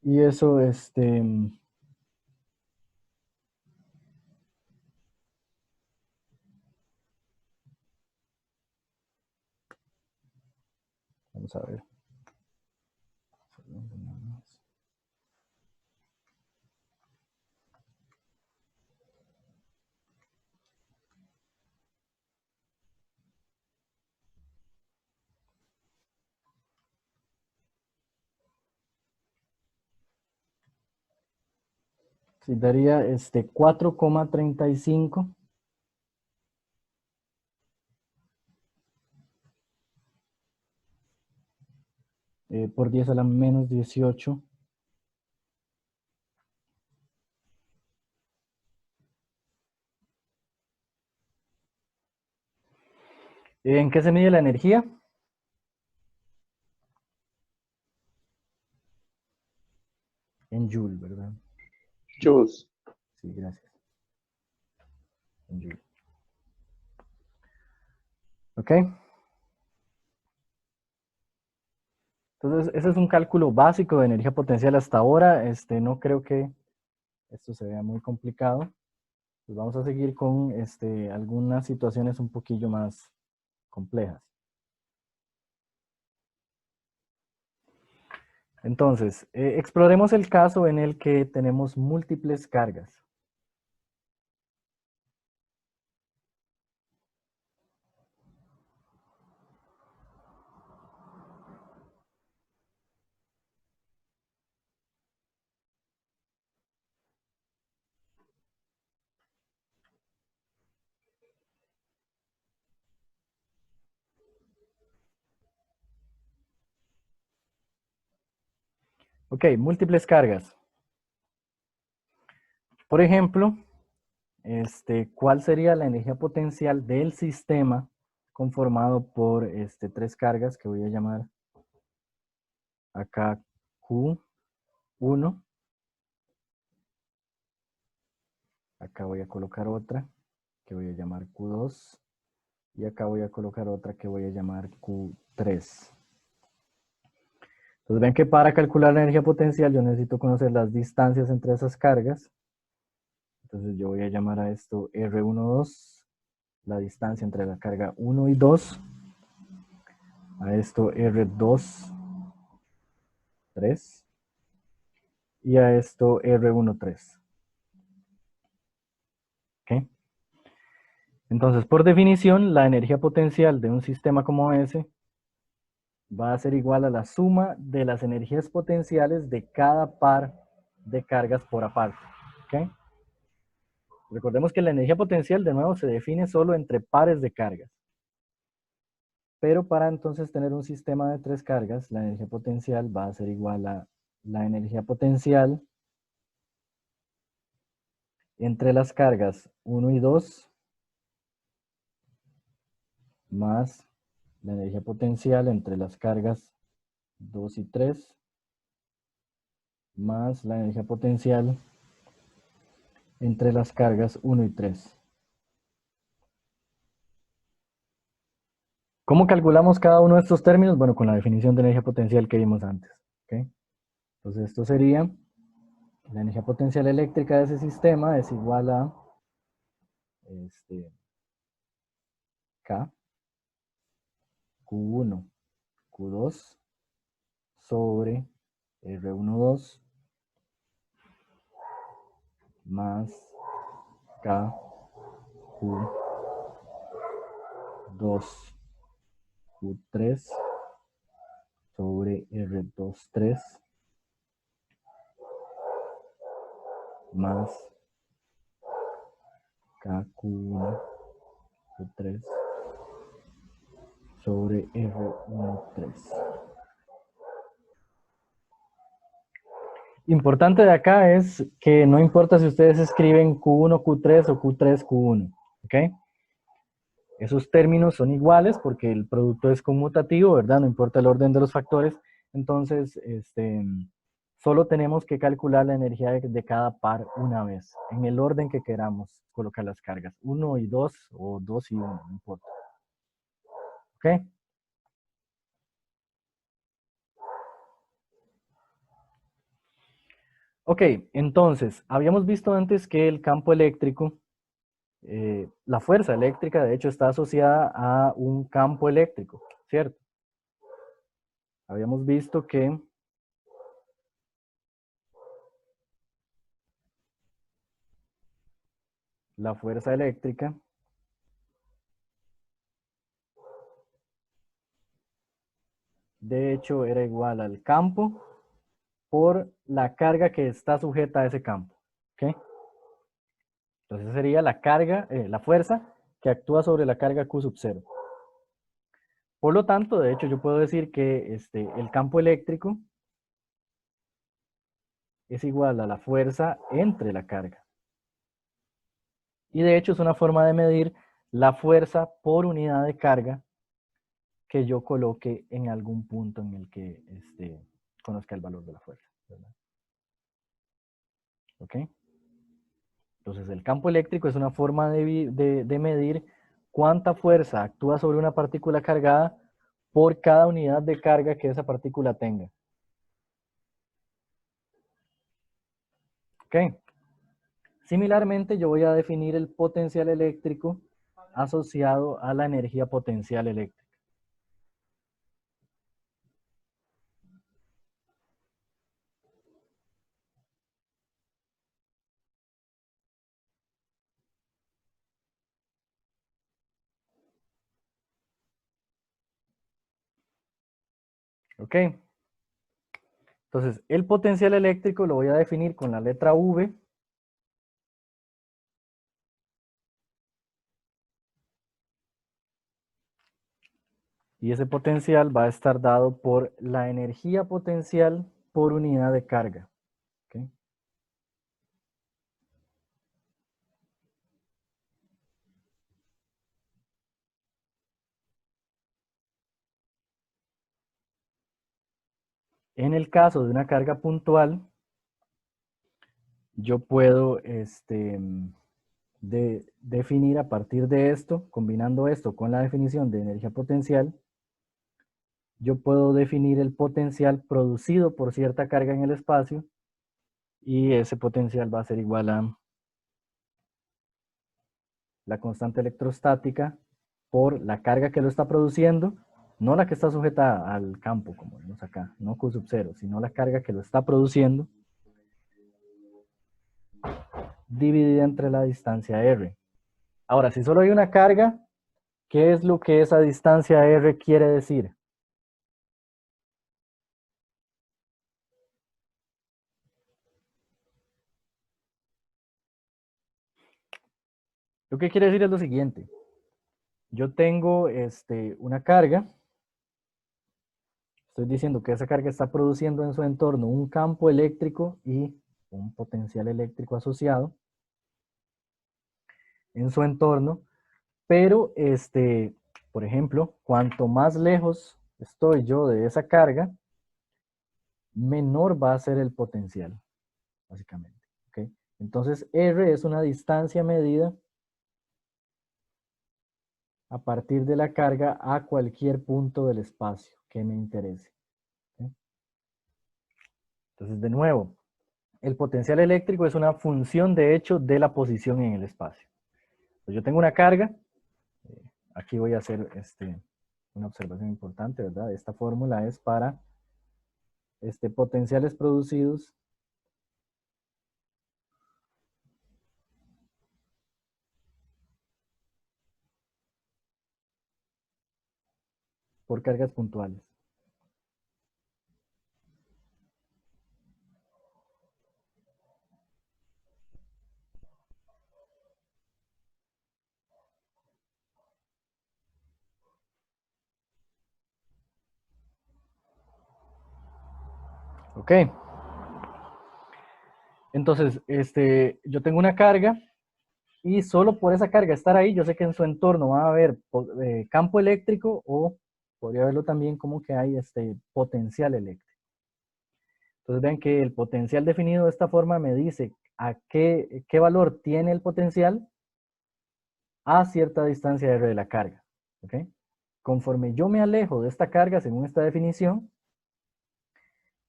Y eso, vamos a ver. Sí, daría 4,35 por 10 a la menos 18. ¿En qué se mide la energía? En Joule, ¿verdad? Joules. Sí, gracias. En Joule. ¿Ok? Entonces, ese es un cálculo básico de energía potencial hasta ahora. No creo que esto se vea muy complicado. Pues vamos a seguir con algunas situaciones un poquillo más complejas. Entonces, exploremos el caso en el que tenemos múltiples cargas. Ok, múltiples cargas. Por ejemplo, ¿cuál sería la energía potencial del sistema conformado por tres cargas que voy a llamar acá Q1? Acá voy a colocar otra que voy a llamar Q2 y acá voy a colocar otra que voy a llamar Q3. Entonces ven que para calcular la energía potencial yo necesito conocer las distancias entre esas cargas. Entonces yo voy a llamar a esto R12, la distancia entre la carga 1 y 2. A esto R2, 3. Y a esto R1, 3. ¿Ok? Entonces, por definición, la energía potencial de un sistema como ese va a ser igual a la suma de las energías potenciales de cada par de cargas por aparte. ¿Ok? Recordemos que la energía potencial, de nuevo, se define solo entre pares de cargas. Pero para entonces tener un sistema de tres cargas, la energía potencial va a ser igual a la energía potencial entre las cargas 1 y 2 más la energía potencial entre las cargas 2 y 3 más la energía potencial entre las cargas 1 y 3. ¿Cómo calculamos cada uno de estos términos? Bueno, con la definición de energía potencial que vimos antes. ¿Okay? Entonces esto sería, la energía potencial eléctrica de ese sistema es igual a K, Q1, Q2 sobre R12 más K, Q2, Q3 sobre R23 más KQ1, Q3 sobre R13. Importante de acá es que no importa si ustedes escriben Q1, Q3 o Q3, Q1. ¿Ok? Esos términos son iguales porque el producto es conmutativo, ¿verdad? No importa el orden de los factores. Entonces, solo tenemos que calcular la energía de cada par una vez, en el orden que queramos colocar las cargas. 1 y 2 o 2 y 1, no importa. ¿Ok? Ok, entonces, habíamos visto antes que el campo eléctrico, la fuerza eléctrica, de hecho, está asociada a un campo eléctrico, ¿cierto? Habíamos visto que la fuerza eléctrica de hecho era igual al campo por la carga que está sujeta a ese campo. ¿Ok? Entonces sería la carga, la fuerza que actúa sobre la carga Q sub 0. Por lo tanto, de hecho, yo puedo decir que el campo eléctrico es igual a la fuerza entre la carga. Y de hecho es una forma de medir la fuerza por unidad de carga que yo coloque en algún punto en el que conozca el valor de la fuerza, ¿verdad? ¿Ok? Entonces el campo eléctrico es una forma de medir cuánta fuerza actúa sobre una partícula cargada por cada unidad de carga que esa partícula tenga. ¿Ok? Similarmente yo voy a definir el potencial eléctrico asociado a la energía potencial eléctrica. ¿Ok? Entonces, el potencial eléctrico lo voy a definir con la letra V. Y ese potencial va a estar dado por la energía potencial por unidad de carga. ¿Ok? En el caso de una carga puntual, yo puedo definir a partir de esto, combinando esto con la definición de energía potencial, yo puedo definir el potencial producido por cierta carga en el espacio y ese potencial va a ser igual a la constante electrostática por la carga que lo está produciendo, no la que está sujeta al campo, como vemos acá, no Q sub 0, sino la carga que lo está produciendo, dividida entre la distancia R. Ahora, si solo hay una carga, ¿qué es lo que esa distancia R quiere decir? Lo que quiere decir es lo siguiente. Yo tengo una carga. Estoy diciendo que esa carga está produciendo en su entorno un campo eléctrico y un potencial eléctrico asociado en su entorno. Pero, por ejemplo, cuanto más lejos estoy yo de esa carga, menor va a ser el potencial, básicamente. ¿Okay? Entonces, R es una distancia medida a partir de la carga a cualquier punto del espacio que me interese. ¿Okay? Entonces, de nuevo, el potencial eléctrico es una función, de hecho, de la posición en el espacio. Entonces, yo tengo una carga. Aquí voy a hacer una observación importante, ¿verdad? Esta fórmula es para potenciales producidos por cargas puntuales. Ok. Entonces, yo tengo una carga y solo por esa carga estar ahí, yo sé que en su entorno va a haber campo eléctrico o podría verlo también como que hay potencial eléctrico. Entonces ven que el potencial definido de esta forma me dice a qué valor tiene el potencial a cierta distancia R de la carga. ¿Ok? Conforme yo me alejo de esta carga, según esta definición,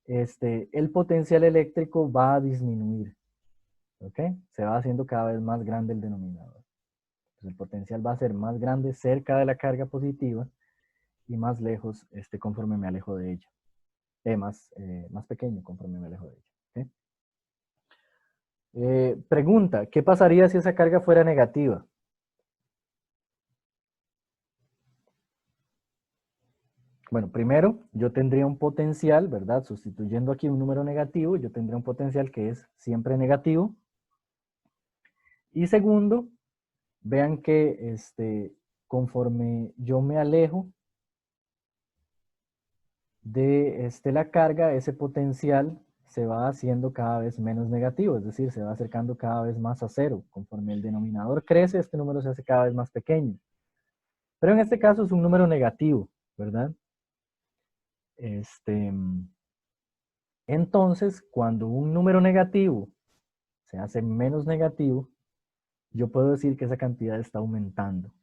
el potencial eléctrico va a disminuir. ¿Ok? Se va haciendo cada vez más grande el denominador. Entonces el potencial va a ser más grande cerca de la carga positiva y más lejos conforme me alejo de ella. Más pequeño conforme me alejo de ella. ¿Okay? Pregunta, ¿qué pasaría si esa carga fuera negativa? Bueno, primero, yo tendría un potencial, ¿verdad? Sustituyendo aquí un número negativo, yo tendría un potencial que es siempre negativo. Y segundo, vean que conforme yo me alejo de la carga, ese potencial se va haciendo cada vez menos negativo, es decir, se va acercando cada vez más a cero. Conforme el denominador crece, este número se hace cada vez más pequeño. Pero en este caso es un número negativo, ¿verdad? Entonces, cuando un número negativo se hace menos negativo, yo puedo decir que esa cantidad está aumentando.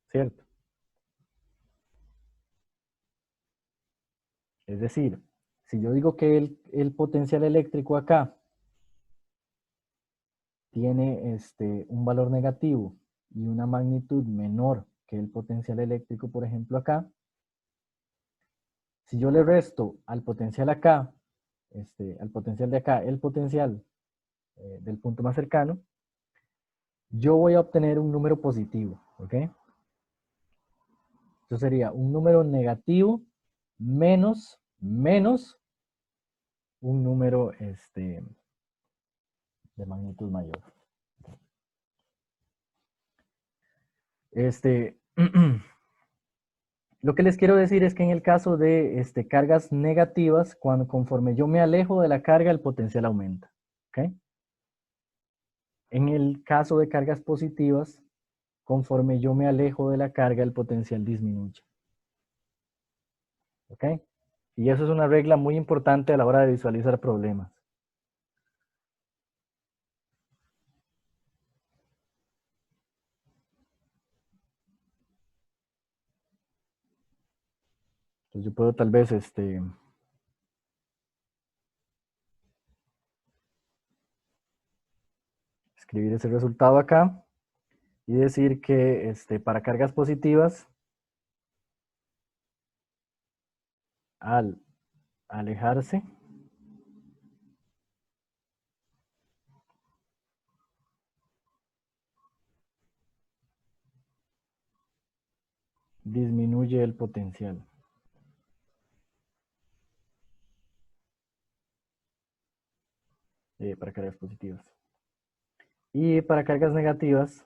¿Cierto? Es decir, si yo digo que el potencial eléctrico acá tiene un valor negativo y una magnitud menor que el potencial eléctrico, por ejemplo, acá, si yo le resto al potencial acá, al potencial de acá, el potencial del punto más cercano, yo voy a obtener un número positivo, ¿ok? Esto sería un número negativo menos un número de magnitud mayor. Lo que les quiero decir es que en el caso de cargas negativas, conforme yo me alejo de la carga, el potencial aumenta. ¿Ok? En el caso de cargas positivas, conforme yo me alejo de la carga, el potencial disminuye. ¿Ok? Y eso es una regla muy importante a la hora de visualizar problemas. Entonces yo puedo tal vez escribir ese resultado acá y decir que para cargas positivas, al alejarse, disminuye el potencial. Para cargas positivas. Y para cargas negativas,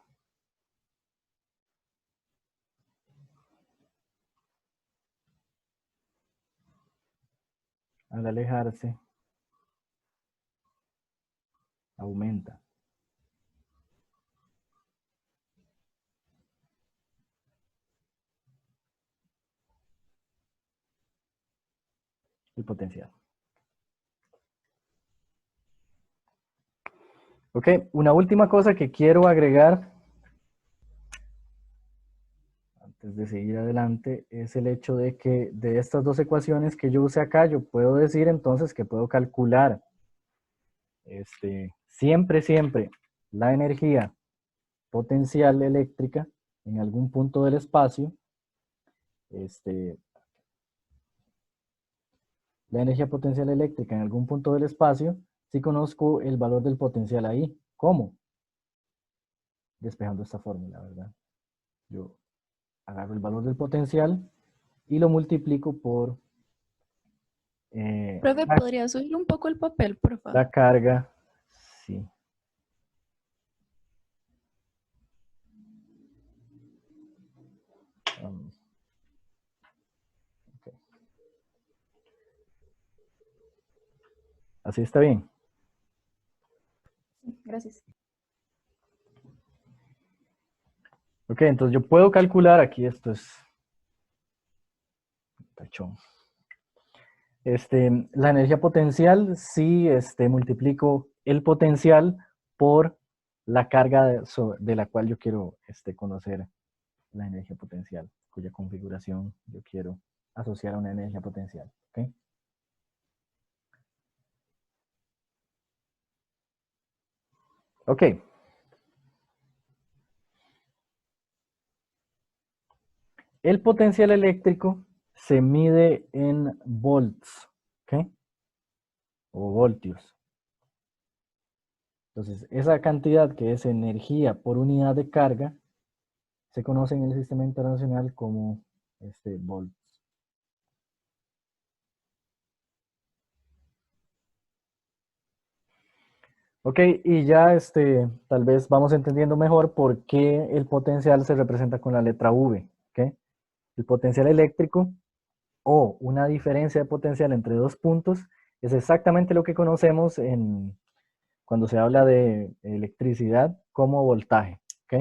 al alejarse, aumenta. El potencial. Ok, una última cosa que quiero agregar antes de seguir adelante es el hecho de que de estas dos ecuaciones que yo use acá, yo puedo decir entonces que puedo calcular siempre la energía potencial eléctrica en algún punto del espacio, la energía potencial eléctrica en algún punto del espacio, si conozco el valor del potencial ahí. ¿Cómo? Despejando esta fórmula, ¿verdad? Yo agarro el valor del potencial y lo multiplico por Profe, ¿podría subir un poco el papel, por favor? la carga. Sí. Okay. Así está bien. Gracias. Ok, entonces yo puedo calcular, aquí esto es tachón. La energía potencial, si multiplico el potencial por la carga de la cual yo quiero conocer la energía potencial, cuya configuración yo quiero asociar a una energía potencial. ¿Ok? Ok. El potencial eléctrico se mide en volts, ¿ok? O voltios. Entonces, esa cantidad que es energía por unidad de carga se conoce en el sistema internacional como volts. Ok, y ya tal vez vamos entendiendo mejor por qué el potencial se representa con la letra V. ¿Ok? El potencial eléctrico o una diferencia de potencial entre dos puntos es exactamente lo que conocemos cuando se habla de electricidad como voltaje. ¿Ok?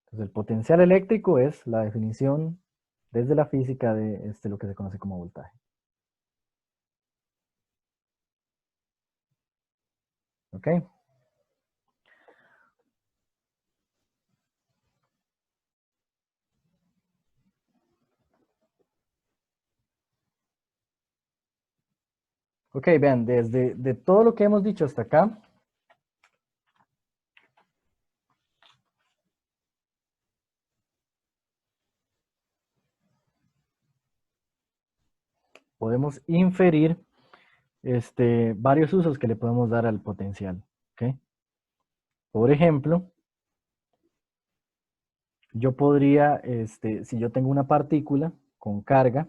Entonces el potencial eléctrico es la definición desde la física de lo que se conoce como voltaje. ¿Ok? Ok, vean, de todo lo que hemos dicho hasta acá, podemos inferir varios usos que le podemos dar al potencial. ¿Ok? Por ejemplo, yo podría, si yo tengo una partícula con carga,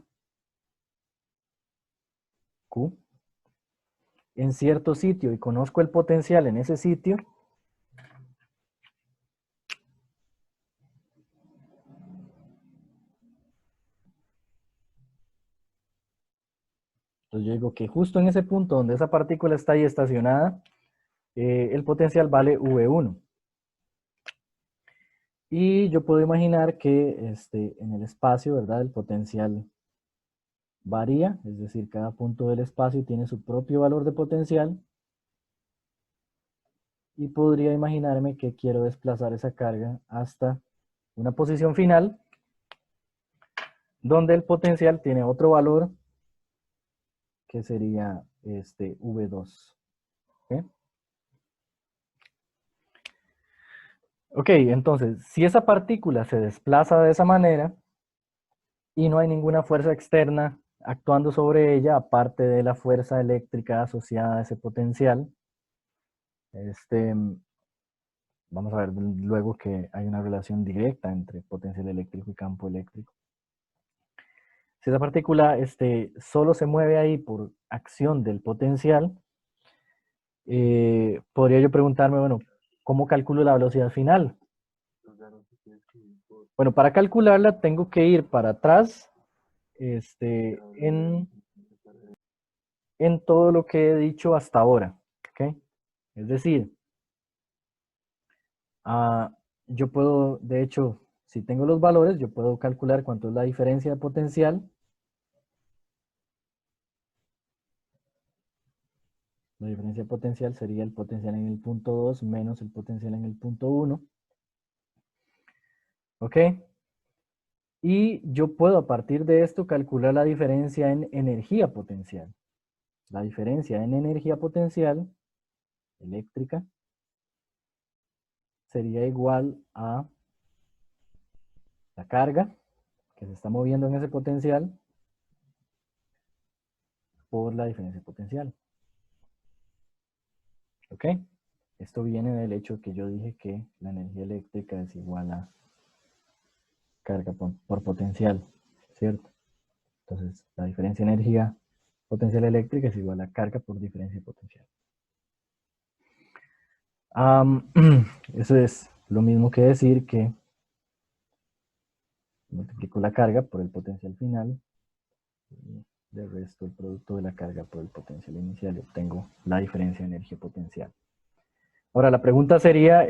Q, en cierto sitio y conozco el potencial en ese sitio, Entonces yo digo que justo en ese punto donde esa partícula está ahí estacionada, el potencial vale V1. Y yo puedo imaginar que en el espacio, ¿verdad? El potencial varía, es decir, cada punto del espacio tiene su propio valor de potencial. Y podría imaginarme que quiero desplazar esa carga hasta una posición final, donde el potencial tiene otro valor, que sería V2. ¿Ok? Ok, entonces, si esa partícula se desplaza de esa manera y no hay ninguna fuerza externa actuando sobre ella, aparte de la fuerza eléctrica asociada a ese potencial, vamos a ver luego que hay una relación directa entre potencial eléctrico y campo eléctrico. Si esa partícula solo se mueve ahí por acción del potencial, podría yo preguntarme, bueno, ¿cómo calculo la velocidad final? Bueno, para calcularla tengo que ir para atrás en todo lo que he dicho hasta ahora. ¿Ok? Es decir, yo puedo, de hecho, si tengo los valores, yo puedo calcular cuánto es la diferencia de potencial. La diferencia de potencial sería el potencial en el punto 2 menos el potencial en el punto 1. ¿Ok? Y yo puedo a partir de esto calcular la diferencia en energía potencial. La diferencia en energía potencial eléctrica sería igual a la carga que se está moviendo en ese potencial por la diferencia potencial. ¿Ok? Esto viene del hecho que yo dije que la energía eléctrica es igual a carga por potencial, ¿cierto? Entonces, la diferencia de energía potencial eléctrica es igual a carga por diferencia potencial. Eso es lo mismo que decir que multiplico la carga por el potencial final y de resto el producto de la carga por el potencial inicial y obtengo la diferencia de energía potencial. Ahora la pregunta sería,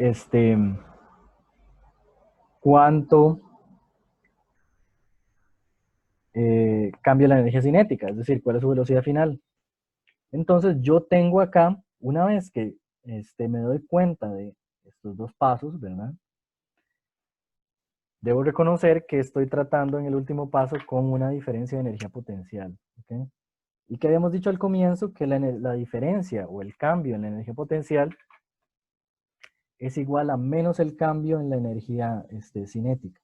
¿cuánto cambia la energía cinética? Es decir, ¿cuál es su velocidad final? Entonces yo tengo acá, una vez que me doy cuenta de estos dos pasos, ¿verdad? Debo reconocer que estoy tratando en el último paso con una diferencia de energía potencial. ¿Okay? Y que habíamos dicho al comienzo que la diferencia o el cambio en la energía potencial es igual a menos el cambio en la energía cinética.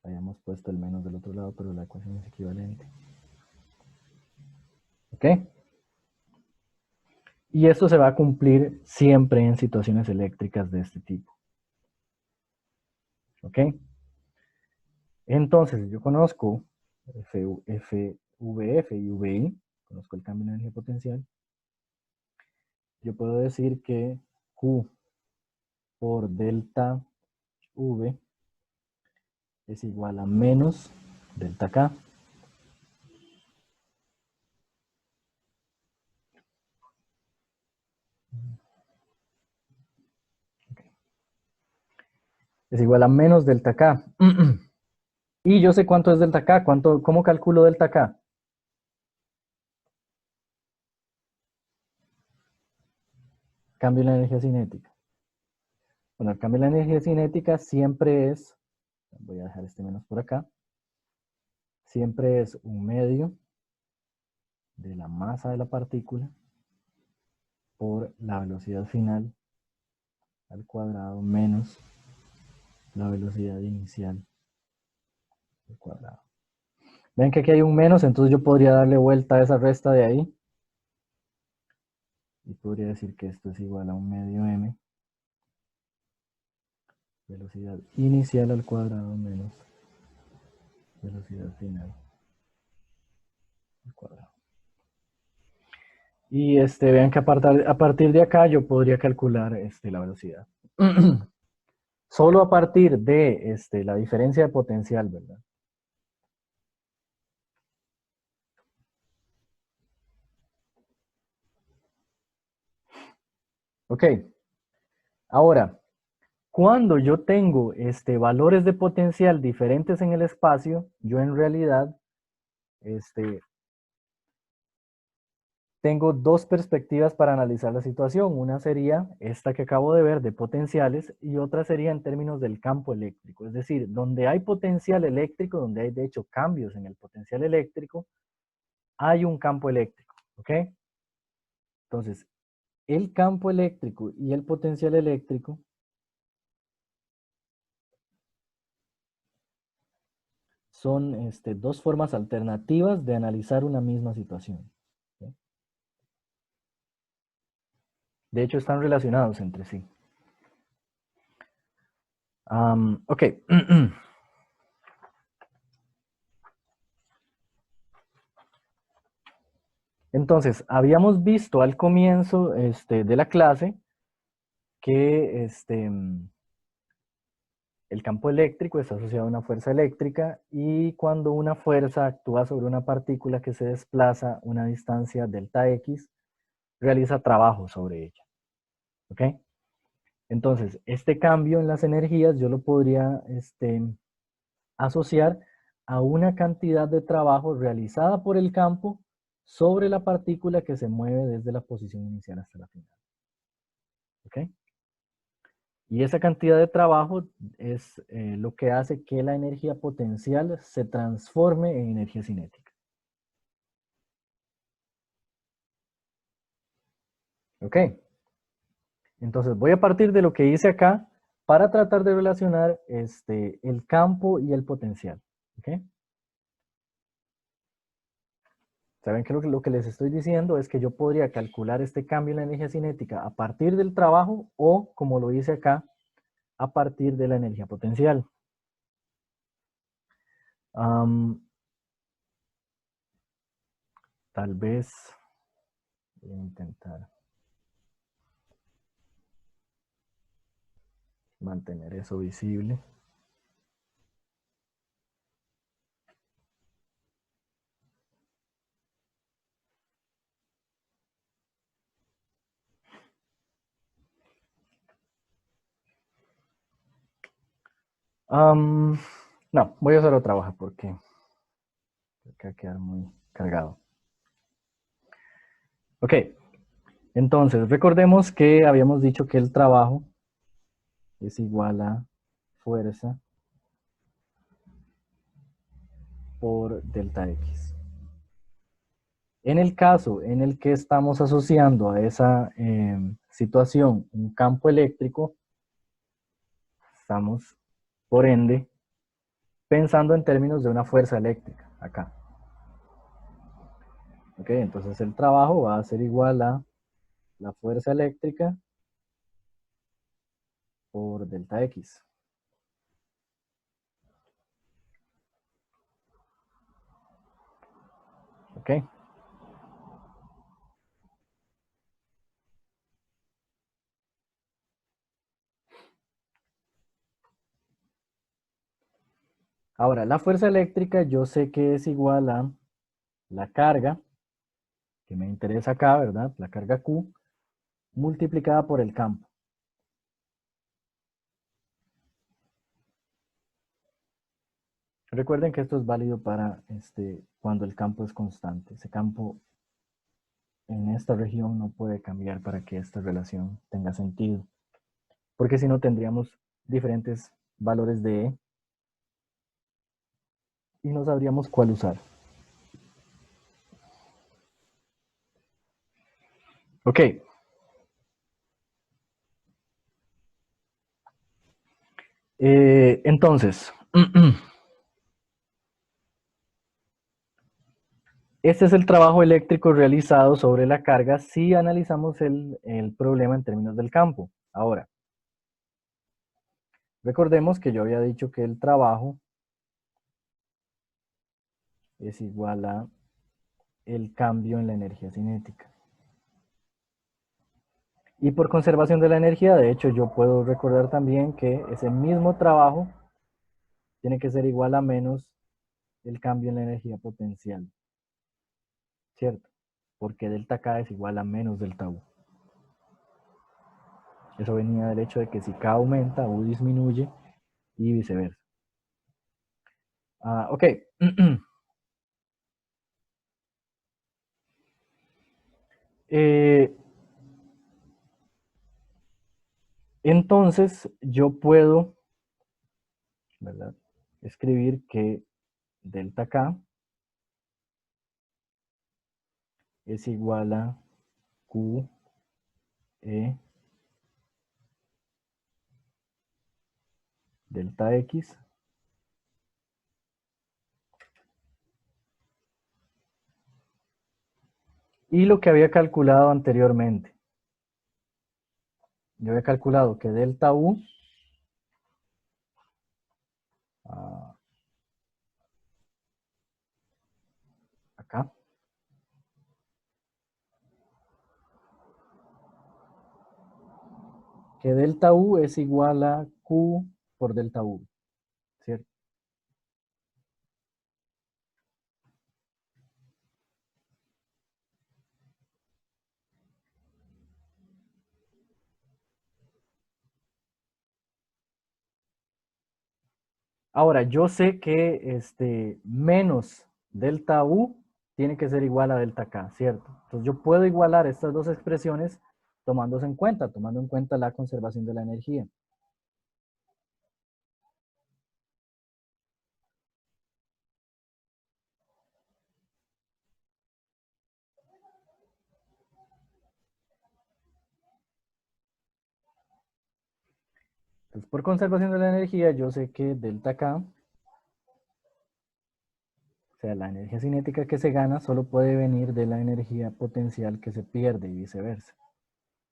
Habíamos puesto el menos del otro lado, pero la ecuación es equivalente. ¿Ok? Y esto se va a cumplir siempre en situaciones eléctricas de este tipo. ¿Ok? Entonces, yo conozco FVF y VI, conozco el cambio en energía potencial. Yo puedo decir que Q por delta V es igual a menos delta K. Es igual a menos delta K. Y yo sé cuánto es delta K. ¿Cómo calculo delta K? Cambio en la energía cinética. Bueno, el cambio en la energía cinética siempre es, voy a dejar este menos por acá, siempre es un medio de la masa de la partícula por la velocidad final al cuadrado menos la velocidad inicial al cuadrado. Ven que aquí hay un menos, entonces yo podría darle vuelta a esa resta de ahí. Y podría decir que esto es igual a un medio m, velocidad inicial al cuadrado menos velocidad final al cuadrado. Y vean que a partir de acá yo podría calcular la velocidad. Solo a partir de la diferencia de potencial, ¿verdad? Ok. Ahora, cuando yo tengo valores de potencial diferentes en el espacio, yo en realidad tengo dos perspectivas para analizar la situación. Una sería esta que acabo de ver de potenciales y otra sería en términos del campo eléctrico. Es decir, donde hay potencial eléctrico, donde hay de hecho cambios en el potencial eléctrico, hay un campo eléctrico. ¿Ok? Entonces, el campo eléctrico y el potencial eléctrico son dos formas alternativas de analizar una misma situación. ¿Sí? De hecho, están relacionados entre sí. Ok. Entonces, habíamos visto al comienzo de la clase que el campo eléctrico está asociado a una fuerza eléctrica y cuando una fuerza actúa sobre una partícula que se desplaza una distancia delta X, realiza trabajo sobre ella. ¿Ok? Entonces, este cambio en las energías yo lo podría asociar a una cantidad de trabajo realizada por el campo sobre la partícula que se mueve desde la posición inicial hasta la final. ¿Ok? Y esa cantidad de trabajo es lo que hace que la energía potencial se transforme en energía cinética. ¿Ok? Entonces voy a partir de lo que hice acá para tratar de relacionar el campo y el potencial. ¿Ok? ¿Saben que lo que les estoy diciendo es que yo podría calcular este cambio en la energía cinética a partir del trabajo o, como lo hice acá, a partir de la energía potencial? Tal vez voy a intentar mantener eso visible. No, voy a hacer otra hoja porque va a quedar muy cargado. Ok, entonces recordemos que habíamos dicho que el trabajo es igual a fuerza por delta X. En el caso en el que estamos asociando a esa situación un campo eléctrico, estamos, por ende, pensando en términos de una fuerza eléctrica, acá. Ok, entonces el trabajo va a ser igual a la fuerza eléctrica por delta X. Ok. Ahora, la fuerza eléctrica yo sé que es igual a la carga, que me interesa acá, ¿verdad? La carga Q, multiplicada por el campo. Recuerden que esto es válido para cuando el campo es constante. Ese campo en esta región no puede cambiar para que esta relación tenga sentido. Porque si no tendríamos diferentes valores de E y no sabríamos cuál usar. Ok. Entonces, este es el trabajo eléctrico realizado sobre la carga si analizamos el problema en términos del campo. Ahora, recordemos que yo había dicho que el trabajo es igual a el cambio en la energía cinética. Y por conservación de la energía, de hecho, yo puedo recordar también que ese mismo trabajo tiene que ser igual a menos el cambio en la energía potencial. ¿Cierto? Porque delta K es igual a menos delta U. Eso venía del hecho de que si K aumenta, U disminuye y viceversa. Ok. Entonces, yo puedo, ¿verdad?, escribir que delta K es igual a Q E delta X y lo que había calculado anteriormente. Yo había calculado que delta U acá que delta U es igual a Q por delta U, ¿cierto? Ahora, yo sé que menos delta U tiene que ser igual a delta K, ¿cierto? Entonces yo puedo igualar estas dos expresiones tomando en cuenta la conservación de la energía. Entonces, por conservación de la energía, yo sé que delta K, o sea, la energía cinética que se gana, solo puede venir de la energía potencial que se pierde y viceversa.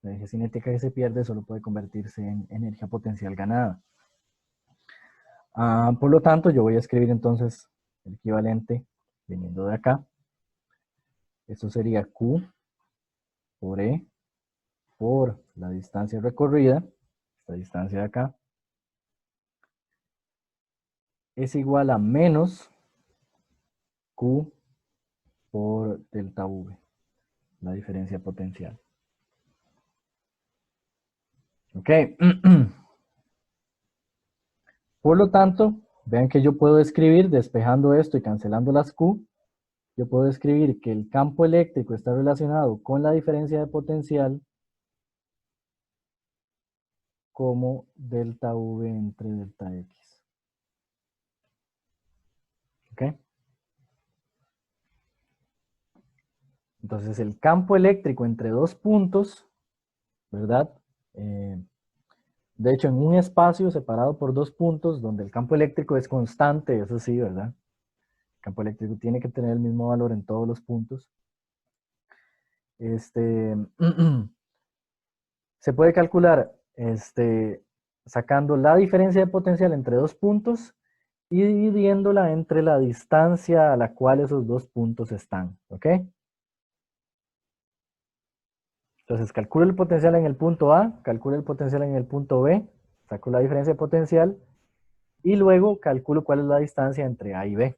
La energía cinética que se pierde solo puede convertirse en energía potencial ganada. Por lo tanto, yo voy a escribir entonces el equivalente viniendo de acá. Esto sería Q por E por la distancia recorrida, esta distancia de acá, es igual a menos Q por delta V, la diferencia potencial. Ok. Por lo tanto, vean que yo puedo escribir, despejando esto y cancelando las Q, yo puedo escribir que el campo eléctrico está relacionado con la diferencia de potencial como delta V entre delta X. ¿Ok? Entonces el campo eléctrico entre dos puntos, ¿verdad? De hecho, en un espacio separado por dos puntos, donde el campo eléctrico es constante, eso sí, ¿verdad? El campo eléctrico tiene que tener el mismo valor en todos los puntos. Se puede calcular sacando la diferencia de potencial entre dos puntos y dividiéndola entre la distancia a la cual esos dos puntos están, ¿ok? Entonces calculo el potencial en el punto A, calculo el potencial en el punto B, saco la diferencia de potencial y luego calculo cuál es la distancia entre A y B.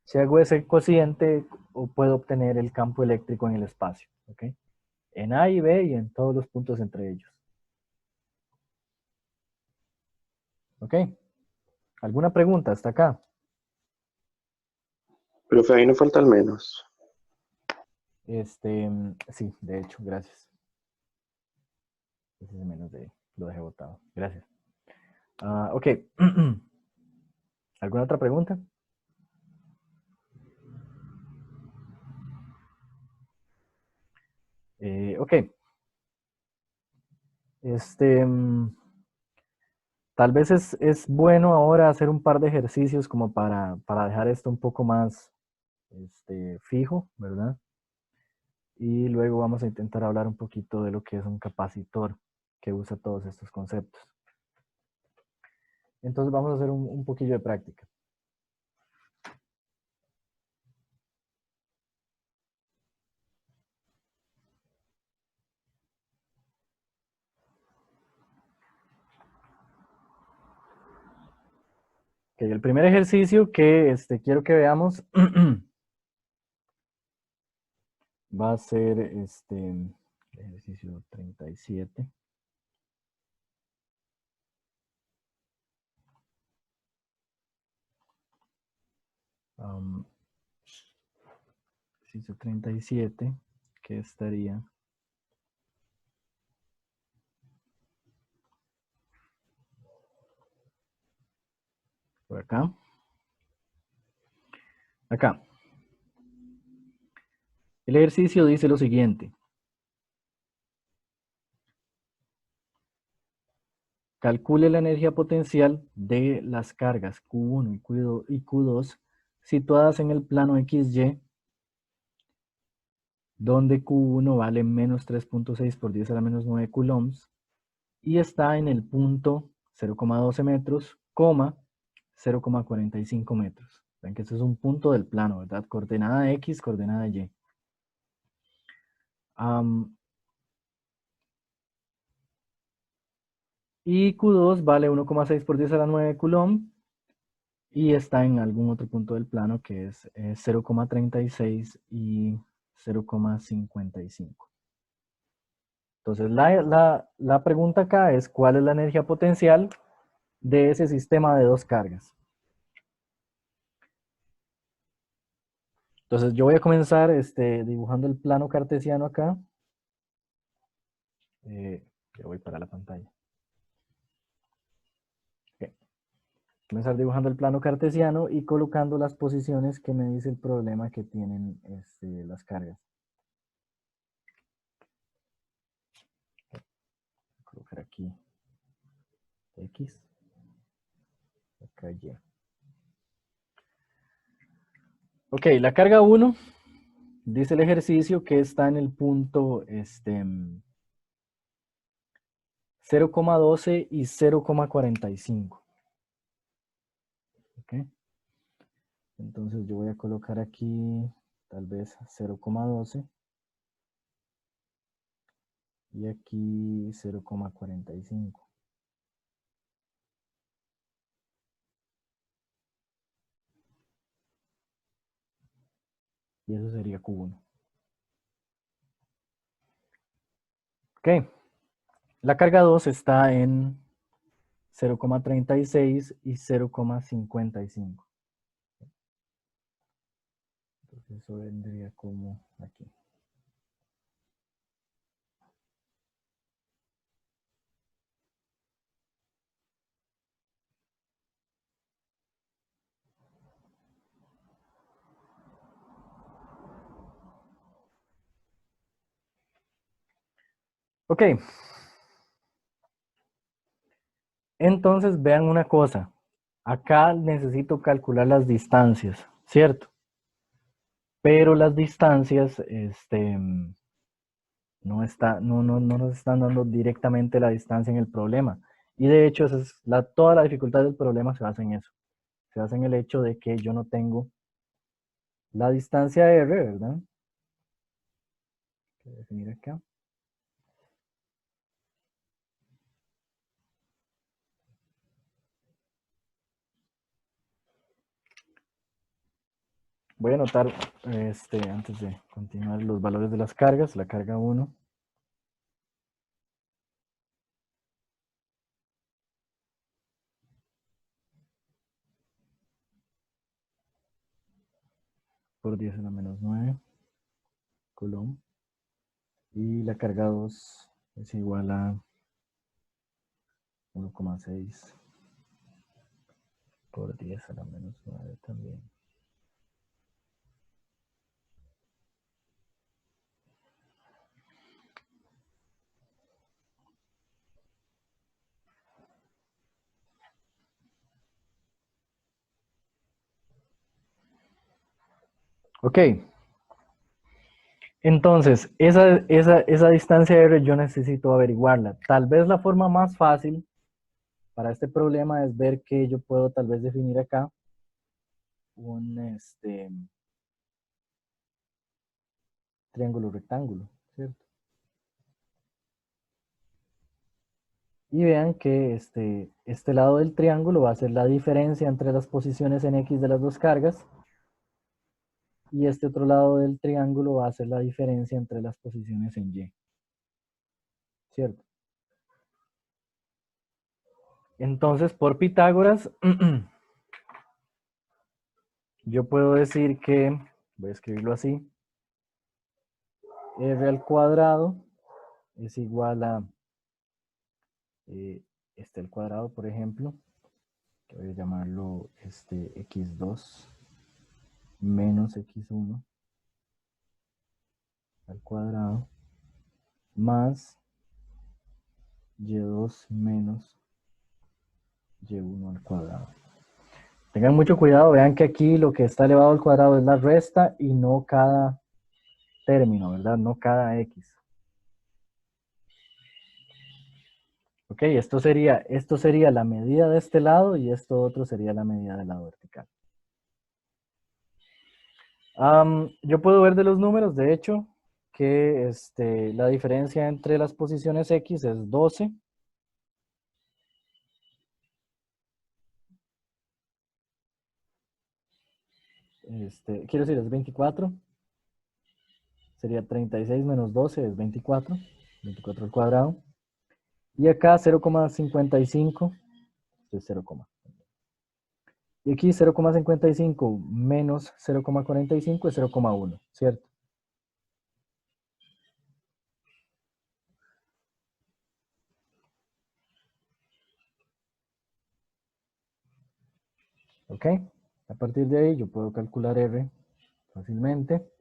Si hago ese cociente, puedo obtener el campo eléctrico en el espacio, ¿ok? En A y B y en todos los puntos entre ellos. ¿Ok? ¿Alguna pregunta hasta acá? Profe, ahí no falta al menos. Sí, de hecho, gracias. Ese es menos de, lo dejé botado. Gracias. Ok. ¿Alguna otra pregunta? Ok. Tal vez es bueno ahora hacer un par de ejercicios como para dejar esto un poco más fijo, ¿verdad? Y luego vamos a intentar hablar un poquito de lo que es un capacitor que usa todos estos conceptos. Entonces vamos a hacer un poquillo de práctica. Okay, el primer ejercicio que quiero que veamos va a ser el ejercicio 37. Ejercicio 37, que estaría por acá. Acá. El ejercicio dice lo siguiente. Calcule la energía potencial de las cargas Q1 y Q2 situadas en el plano XY, donde Q1 vale menos 3.6 por 10 a la menos 9 coulombs y está en el punto 0,12 metros, 0,45 metros. Ven que este es un punto del plano, ¿verdad? Coordenada X, coordenada Y. Y Q2 vale 1,6 por 10 a la 9 coulomb y está en algún otro punto del plano que es 0,36 y 0,55. Entonces la pregunta acá es ¿cuál es la energía potencial de ese sistema de dos cargas? Entonces yo voy a comenzar dibujando el plano cartesiano acá. Ya voy para la pantalla. Okay. Comenzar dibujando el plano cartesiano y colocando las posiciones que me dice el problema que tienen las cargas. Voy a colocar aquí X, acá Y. Ok, la carga 1, dice el ejercicio que está en el punto 0,12 y 0,45. Ok. Entonces yo voy a colocar aquí tal vez 0,12 y aquí 0,45. Y eso sería Q1. Ok. La carga 2 está en 0,36 y 0,55. Entonces eso vendría como aquí. Ok. Entonces vean una cosa. Acá necesito calcular las distancias, ¿cierto? Pero las distancias no nos están dando directamente la distancia en el problema. Y de hecho, toda la dificultad del problema se basa en eso. Se basa en el hecho de que yo no tengo la distancia R, ¿verdad? Voy a definir acá. Voy a anotar, antes de continuar, los valores de las cargas. La carga 1. Por 10 a la menos 9 coulomb. Y la carga 2 es igual a 1,6 por 10 a la menos 9 también. Ok. Entonces, esa distancia R yo necesito averiguarla. Tal vez la forma más fácil para este problema es ver que yo puedo tal vez definir acá un triángulo rectángulo, ¿cierto? Y vean que este lado del triángulo va a ser la diferencia entre las posiciones en X de las dos cargas. Y este otro lado del triángulo va a ser la diferencia entre las posiciones en Y. ¿Cierto? Entonces, por Pitágoras, yo puedo decir que, voy a escribirlo así, r al cuadrado es igual a este al cuadrado, por ejemplo, que voy a llamarlo x2 menos x1 al cuadrado más y2 menos y1 al cuadrado. Tengan mucho cuidado, vean que aquí lo que está elevado al cuadrado es la resta y no cada término, ¿verdad? No cada x. Ok, esto sería la medida de este lado y esto otro sería la medida del lado vertical. Yo puedo ver de los números, de hecho, que la diferencia entre las posiciones x es 12. Quiero decir, es 24. Sería 36 menos 12 es 24. 24 al cuadrado. Y acá 0,55 es 0, y aquí 0,55 menos 0,45 es 0,1, ¿cierto? ¿Ok? A partir de ahí yo puedo calcular R fácilmente.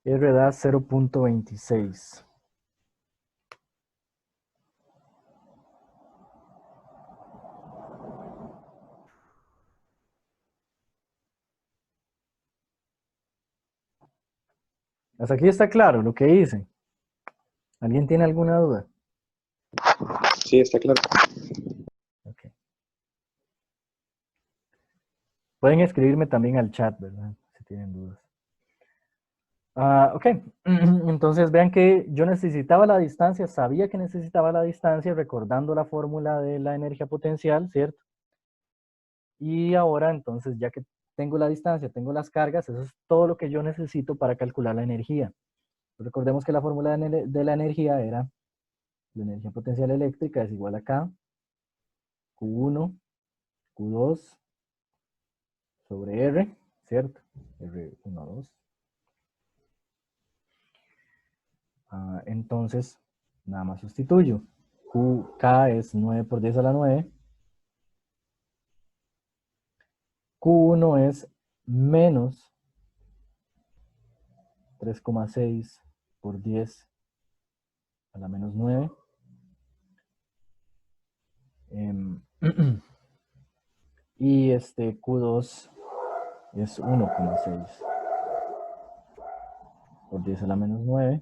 R da 0,26. Hasta aquí está claro lo que hice. ¿Alguien tiene alguna duda? Sí, está claro. Ok. Pueden escribirme también al chat, ¿verdad? Si tienen dudas. Ok, entonces vean que yo necesitaba la distancia, sabía que necesitaba la distancia, recordando la fórmula de la energía potencial, ¿cierto? Y ahora entonces, ya que tengo la distancia, tengo las cargas, eso es todo lo que yo necesito para calcular la energía. Recordemos que la fórmula de la energía era, la energía potencial eléctrica es igual a K, Q1, Q2, sobre R, ¿cierto? R1, 2. Entonces, nada más sustituyo. K es 9 por 10 a la 9. Q1 es menos 3,6 por 10 a la menos 9. Y Q2 es 1,6 por 10 a la menos 9.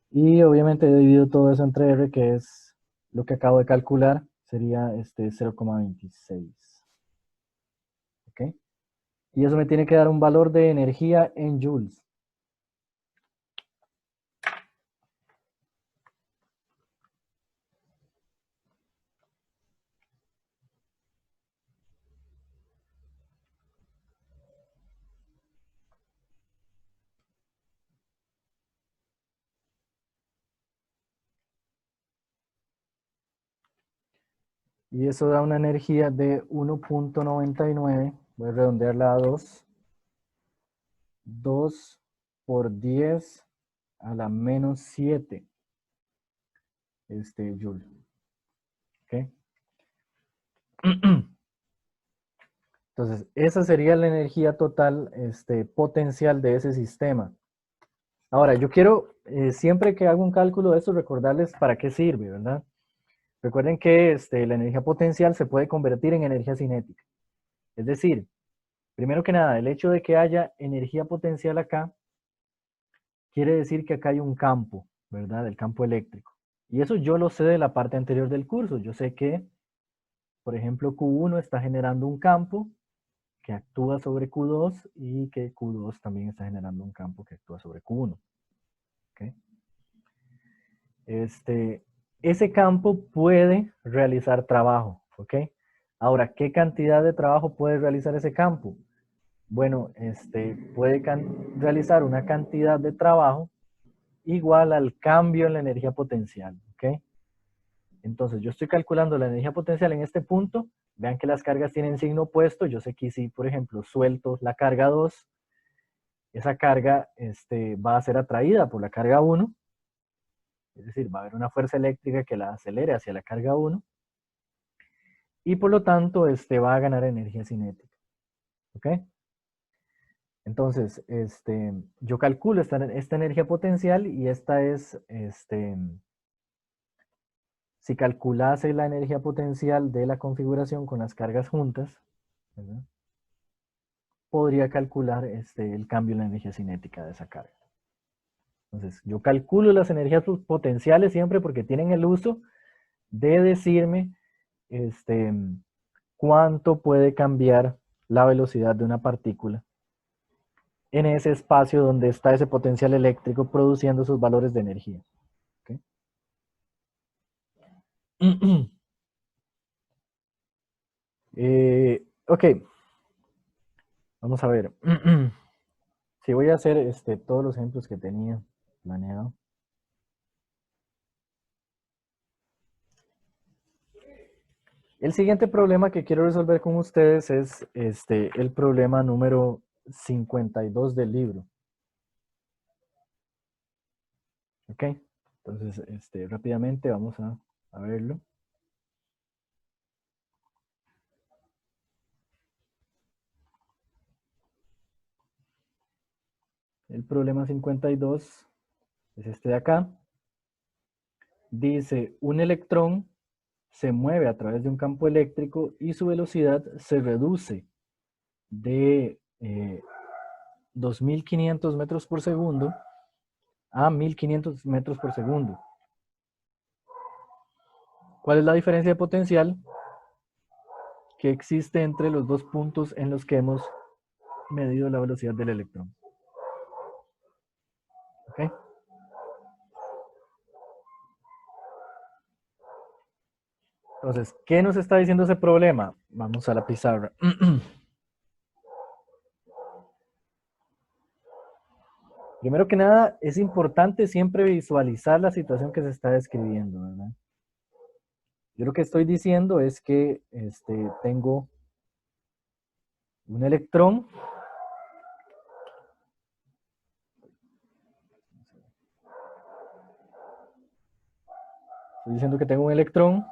Y obviamente he dividido todo eso entre R, que es lo que acabo de calcular, sería 0,26. ¿Ok? Y eso me tiene que dar un valor de energía en joules. Y eso da una energía de 1,99. Voy a redondearla a 2. 2 por 10 a la menos 7 joule. ¿Ok? Entonces, esa sería la energía total potencial de ese sistema. Ahora, yo quiero, siempre que hago un cálculo de esto, recordarles para qué sirve, ¿verdad? Recuerden que la energía potencial se puede convertir en energía cinética. Es decir, primero que nada, el hecho de que haya energía potencial acá, quiere decir que acá hay un campo, ¿verdad? El campo eléctrico. Y eso yo lo sé de la parte anterior del curso. Yo sé que, por ejemplo, Q1 está generando un campo que actúa sobre Q2 y que Q2 también está generando un campo que actúa sobre Q1. ¿Okay? Ese campo puede realizar trabajo. ¿Ok? Ahora, ¿qué cantidad de trabajo puede realizar ese campo? Bueno, puede realizar una cantidad de trabajo igual al cambio en la energía potencial. ¿Ok? Entonces, yo estoy calculando la energía potencial en este punto. Vean que las cargas tienen signo opuesto. Yo sé que si, por ejemplo, suelto la carga 2, esa carga va a ser atraída por la carga 1. Es decir, va a haber una fuerza eléctrica que la acelere hacia la carga 1. Y por lo tanto, va a ganar energía cinética. ¿Ok? Entonces, yo calculo esta energía potencial y esta es, si calculase la energía potencial de la configuración con las cargas juntas, ¿verdad? Podría calcular el cambio en la energía cinética de esa carga. Entonces, yo calculo las energías potenciales siempre porque tienen el uso de decirme cuánto puede cambiar la velocidad de una partícula en ese espacio donde está ese potencial eléctrico produciendo sus valores de energía. ¿Ok? Ok, vamos a ver. Si voy a hacer todos los ejemplos que tenía planeado. El siguiente problema que quiero resolver con ustedes es el problema número 52 del libro. ¿Ok? Entonces, rápidamente vamos a verlo. El problema 52 es este de acá. Dice, un electrón se mueve a través de un campo eléctrico y su velocidad se reduce de 2.500 metros por segundo a 1.500 metros por segundo. ¿Cuál es la diferencia de potencial que existe entre los dos puntos en los que hemos medido la velocidad del electrón? ¿Ok? Entonces, ¿qué nos está diciendo ese problema? Vamos a la pizarra. Primero que nada, es importante siempre visualizar la situación que se está describiendo, ¿verdad? Yo lo que estoy diciendo es que tengo un electrón. Estoy diciendo que tengo un electrón.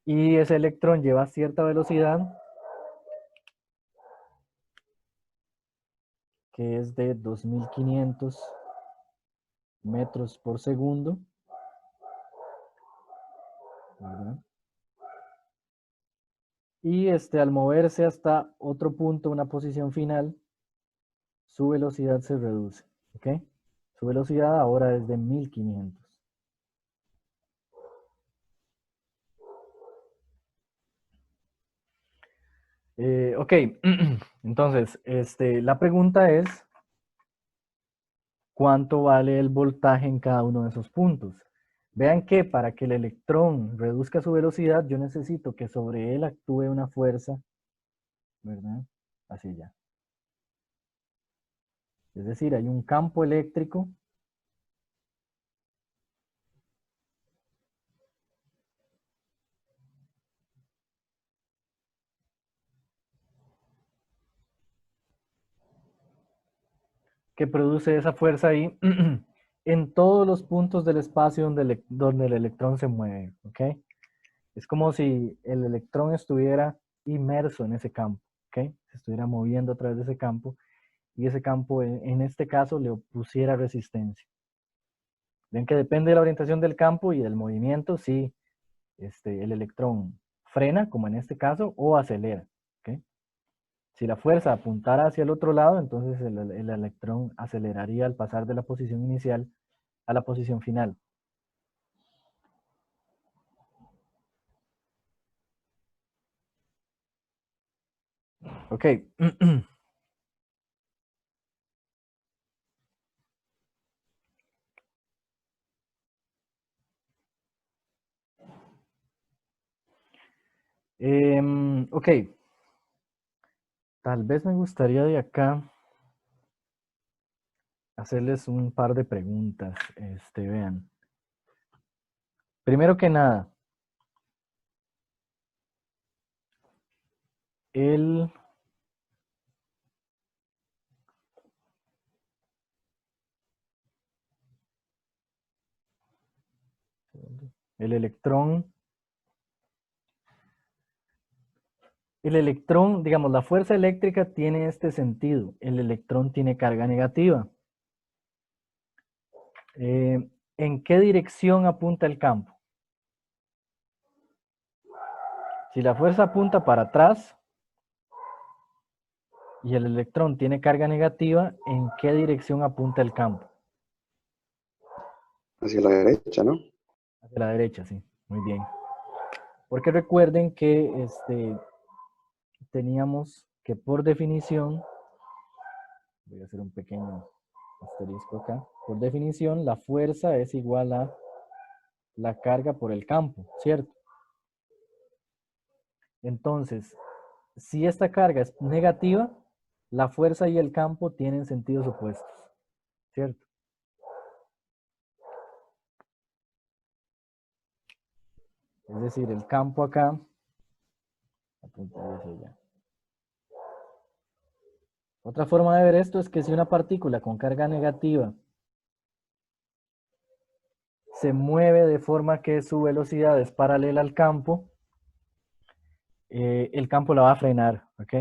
Y ese electrón lleva cierta velocidad, que es de 2.500 metros por segundo, ¿verdad? Y al moverse hasta otro punto, una posición final, su velocidad se reduce, ¿ok? Su velocidad ahora es de 1.500. Ok, entonces, la pregunta es, ¿cuánto vale el voltaje en cada uno de esos puntos? Vean que para que el electrón reduzca su velocidad, yo necesito que sobre él actúe una fuerza, ¿verdad? Hacia allá. Es decir, hay un campo eléctrico que produce esa fuerza ahí en todos los puntos del espacio donde el electrón se mueve, ¿ok? Es como si el electrón estuviera inmerso en ese campo, ¿ok? Se estuviera moviendo a través de ese campo y ese campo en este caso le opusiera resistencia. Ven que depende de la orientación del campo y del movimiento, si el electrón frena, como en este caso, o acelera, ¿ok? Si la fuerza apuntara hacia el otro lado, entonces el electrón aceleraría al pasar de la posición inicial a la posición final. Ok. Ok. Tal vez me gustaría de acá hacerles un par de preguntas. Vean. Primero que nada, el electrón. El electrón, digamos, la fuerza eléctrica tiene este sentido. El electrón tiene carga negativa. ¿En qué dirección apunta el campo? Si la fuerza apunta para atrás y el electrón tiene carga negativa, ¿en qué dirección apunta el campo? Hacia la derecha, ¿no? Hacia la derecha, sí. Muy bien. Porque recuerden que teníamos que por definición, voy a hacer un pequeño asterisco acá, por definición la fuerza es igual a la carga por el campo, ¿cierto? Entonces, si esta carga es negativa, la fuerza y el campo tienen sentidos opuestos, ¿cierto? Es decir, el campo acá, apuntar hacia allá. Otra forma de ver esto es que si una partícula con carga negativa se mueve de forma que su velocidad es paralela al campo, el campo la va a frenar, ¿ok?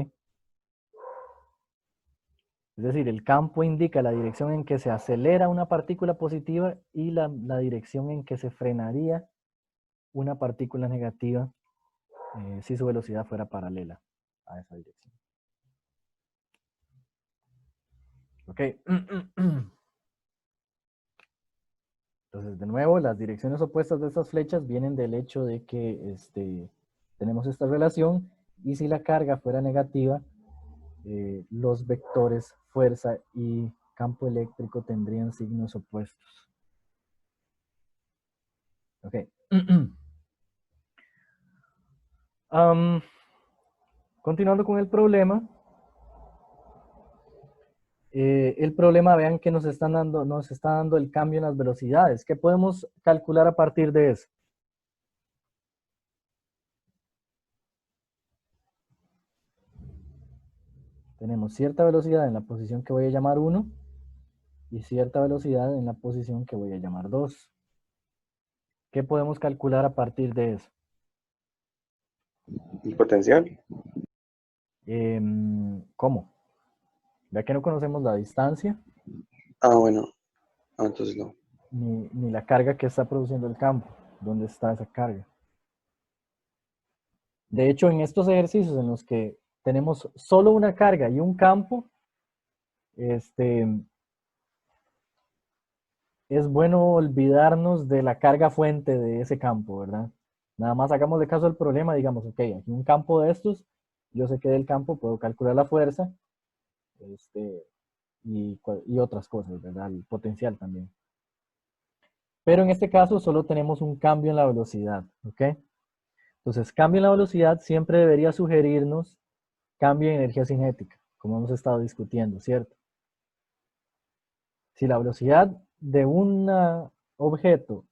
Es decir, el campo indica la dirección en que se acelera una partícula positiva y la dirección en que se frenaría una partícula negativa si su velocidad fuera paralela a esa dirección. ¿Ok? Entonces, de nuevo, las direcciones opuestas de estas flechas vienen del hecho de que tenemos esta relación y si la carga fuera negativa, los vectores fuerza y campo eléctrico tendrían signos opuestos. Ok. Continuando con el problema. El problema, vean que nos está dando el cambio en las velocidades. ¿Qué podemos calcular a partir de eso? Tenemos cierta velocidad en la posición que voy a llamar 1 y cierta velocidad en la posición que voy a llamar 2. ¿Qué podemos calcular a partir de eso? ¿Y potencial? ¿Cómo? Ya que no conocemos la distancia Ah, bueno. Ah, entonces no. ni la carga que está produciendo el campo. ¿Dónde está esa carga? De hecho, en estos ejercicios en los que tenemos solo una carga y un campo, es bueno olvidarnos de la carga fuente de ese campo, ¿verdad? Nada más hagamos de caso al problema, digamos, ok, aquí un campo de estos, yo sé que del campo puedo calcular la fuerza y otras cosas, ¿verdad? El potencial también. Pero en este caso solo tenemos un cambio en la velocidad, ¿ok? Entonces, cambio en la velocidad siempre debería sugerirnos cambio en energía cinética, como hemos estado discutiendo, ¿cierto? Si la velocidad de un objeto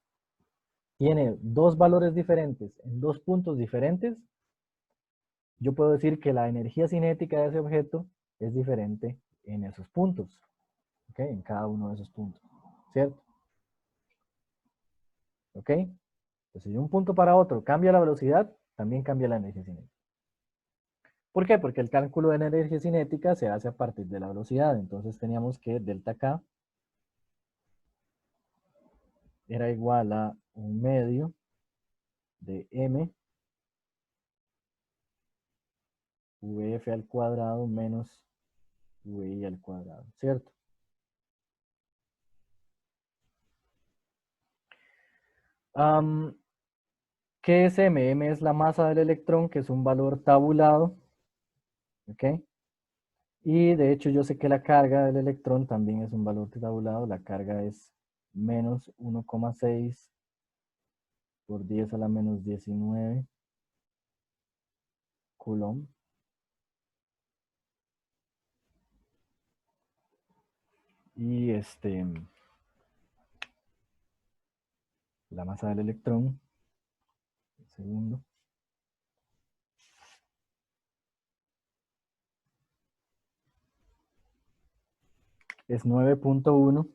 tiene dos valores diferentes en dos puntos diferentes, yo puedo decir que la energía cinética de ese objeto es diferente en esos puntos, ¿ok? En cada uno de esos puntos, ¿cierto? ¿Ok? Entonces, si de un punto para otro cambia la velocidad, también cambia la energía cinética. ¿Por qué? Porque el cálculo de la energía cinética se hace a partir de la velocidad. Entonces teníamos que delta K era igual a 1/2 de m vf al cuadrado menos vi al cuadrado, ¿cierto? ¿Qué es m? M es la masa del electrón, que es un valor tabulado, ¿ok? Y de hecho yo sé que la carga del electrón también es un valor tabulado. La carga es menos 1,6 por 10 a la menos 19 Coulomb. Y la masa del electrón, el segundo, es 9.1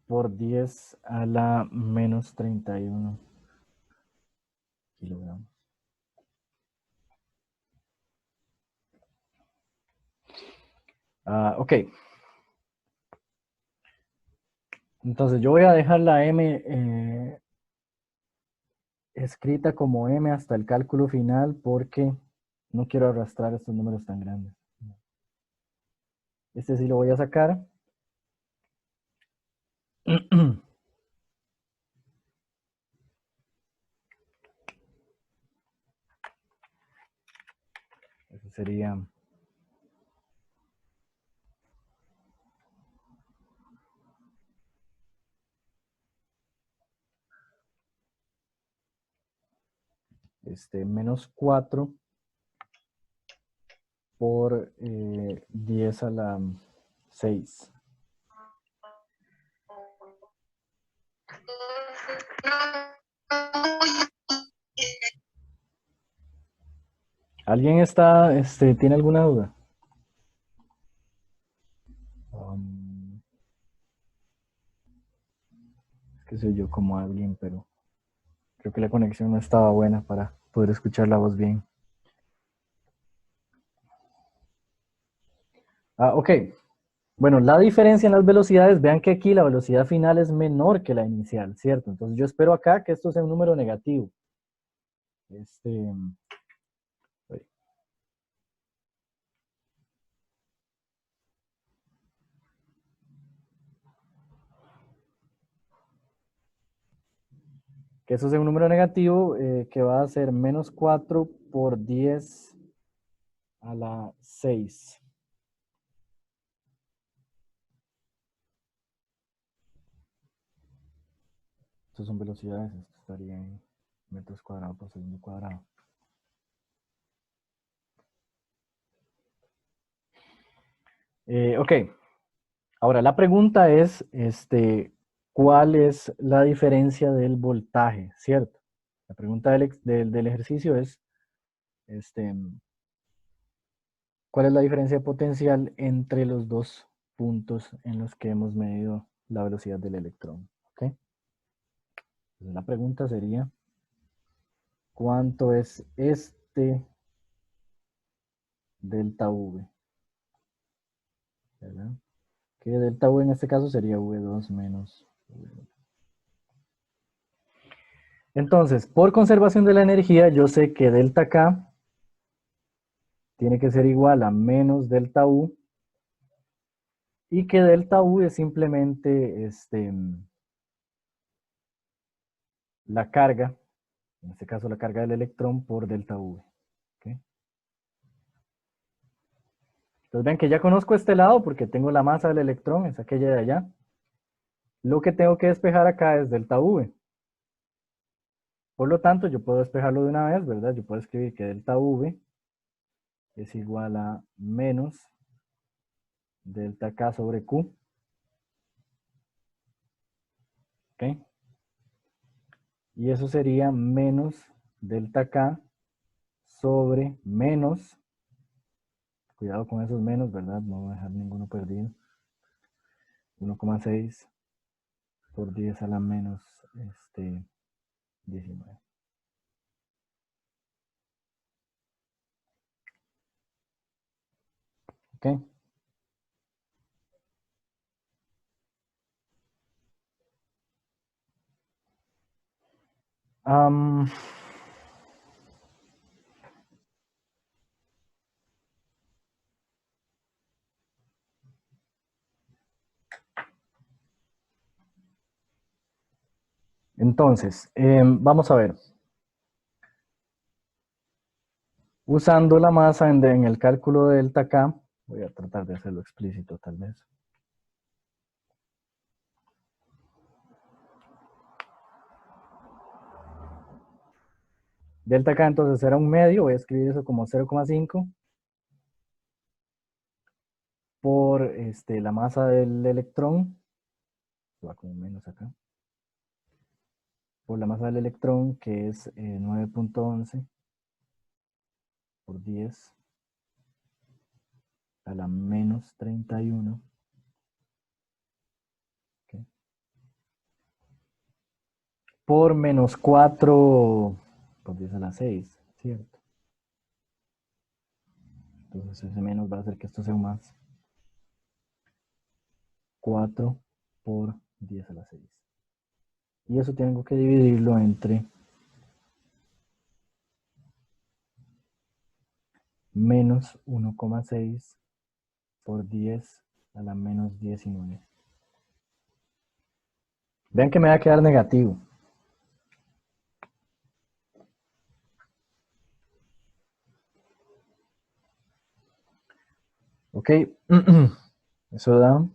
por 10 a la menos 31 kilogramos. Ok. Entonces yo voy a dejar la M escrita como M hasta el cálculo final porque no quiero arrastrar estos números tan grandes. Este sí lo voy a sacar. Eso sería menos 4 por 10 a la 6. ¿Alguien tiene alguna duda? Es que soy yo como alguien, pero creo que la conexión no estaba buena para poder escuchar la voz bien. Ok. Bueno, la diferencia en las velocidades, vean que aquí la velocidad final es menor que la inicial, ¿cierto? Entonces yo espero acá que esto sea un número negativo. Que eso sea un número negativo que va a ser menos 4 por 10 a la 6. Estas son velocidades, esto estaría en metros cuadrados por segundo cuadrado. Ok, ahora la pregunta es, ¿cuál es la diferencia del voltaje? ¿Cierto? La pregunta del ejercicio es, ¿cuál es la diferencia potencial entre los dos puntos en los que hemos medido la velocidad del electrón? ¿Ok? Entonces la pregunta sería, ¿cuánto es delta V? ¿Verdad? Que delta V en este caso sería V2 menos V1. Entonces, por conservación de la energía, yo sé que delta K tiene que ser igual a menos delta U y que delta U es simplemente la carga, en este caso la carga del electrón por delta V. ¿Okay? Entonces ven que ya conozco este lado porque tengo la masa del electrón, es aquella de allá. Lo que tengo que despejar acá es delta V. Por lo tanto, yo puedo despejarlo de una vez, ¿verdad? Yo puedo escribir que delta V es igual a menos delta K sobre Q. ¿Ok? Y eso sería menos delta K sobre menos, cuidado con esos menos, ¿verdad? No voy a dejar ninguno perdido. 1,6 por 10 a la menos 19. ¿Ok? Entonces, vamos a ver. Usando la masa en el cálculo de delta K, voy a tratar de hacerlo explícito tal vez. Delta K entonces era un medio, voy a escribir eso como 0,5 por la masa del electrón, va como menos acá, por la masa del electrón que es 9.11 por 10 a la menos 31. Okay. Por menos 4 por 10 a la 6, ¿cierto? Entonces ese menos va a hacer que esto sea un más. 4 por 10 a la 6. Y eso tengo que dividirlo entre menos 1,6 por 10 a la menos 19. Vean que me va a quedar negativo. Ok, eso da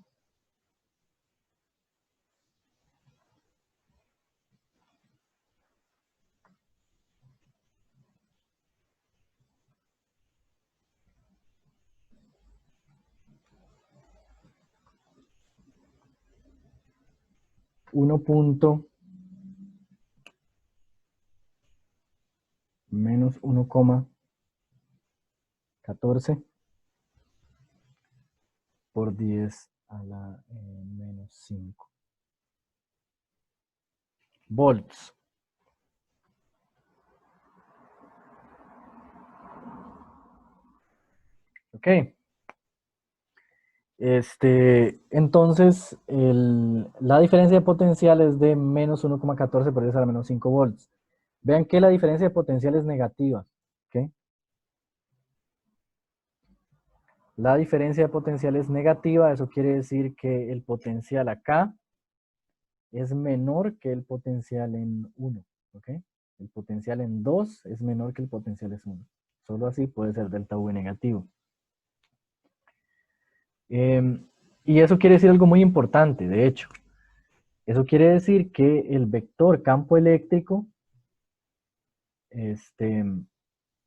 1 menos 1,14 por 10 a la menos 5 volts. Ok. Entonces, la diferencia de potencial es de menos 1,14 por 10 a la menos 5 volts. Vean que la diferencia de potencial es negativa. ¿Ok? La diferencia de potencial es negativa, eso quiere decir que el potencial acá es menor que el potencial en 1. ¿Ok? El potencial en 2 es menor que el potencial en 1. Solo así puede ser delta V negativo. Y eso quiere decir algo muy importante, de hecho. Eso quiere decir que el vector campo eléctrico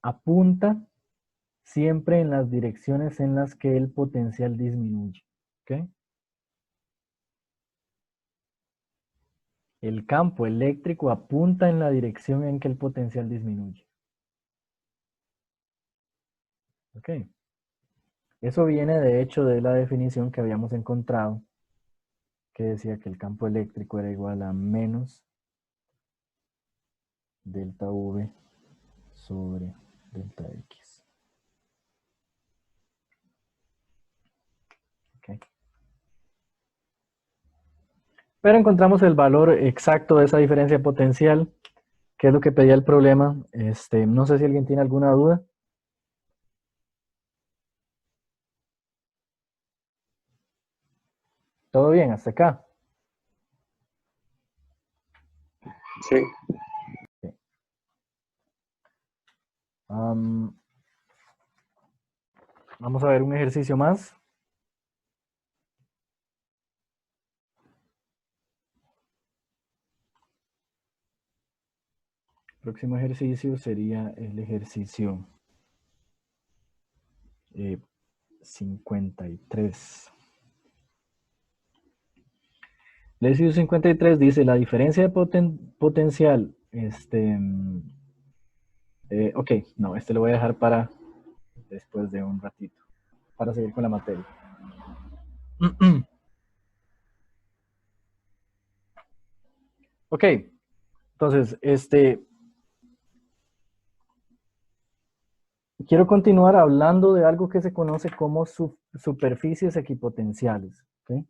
apunta siempre en las direcciones en las que el potencial disminuye. ¿Ok? El campo eléctrico apunta en la dirección en que el potencial disminuye. ¿Ok? Eso viene de hecho de la definición que habíamos encontrado, que decía que el campo eléctrico era igual a menos delta V sobre delta X. ¿Ok? Pero encontramos el valor exacto de esa diferencia potencial, que es lo que pedía el problema. No sé si alguien tiene alguna duda. ¿Todo bien hasta acá? Sí. Sí. Vamos a ver un ejercicio más. El próximo ejercicio sería el ejercicio 53. El ejercicio 53 dice la diferencia de potencial. Ok, no, lo voy a dejar para después de un ratito, para seguir con la materia. Ok, entonces, quiero continuar hablando de algo que se conoce como superficies equipotenciales. ¿Okay?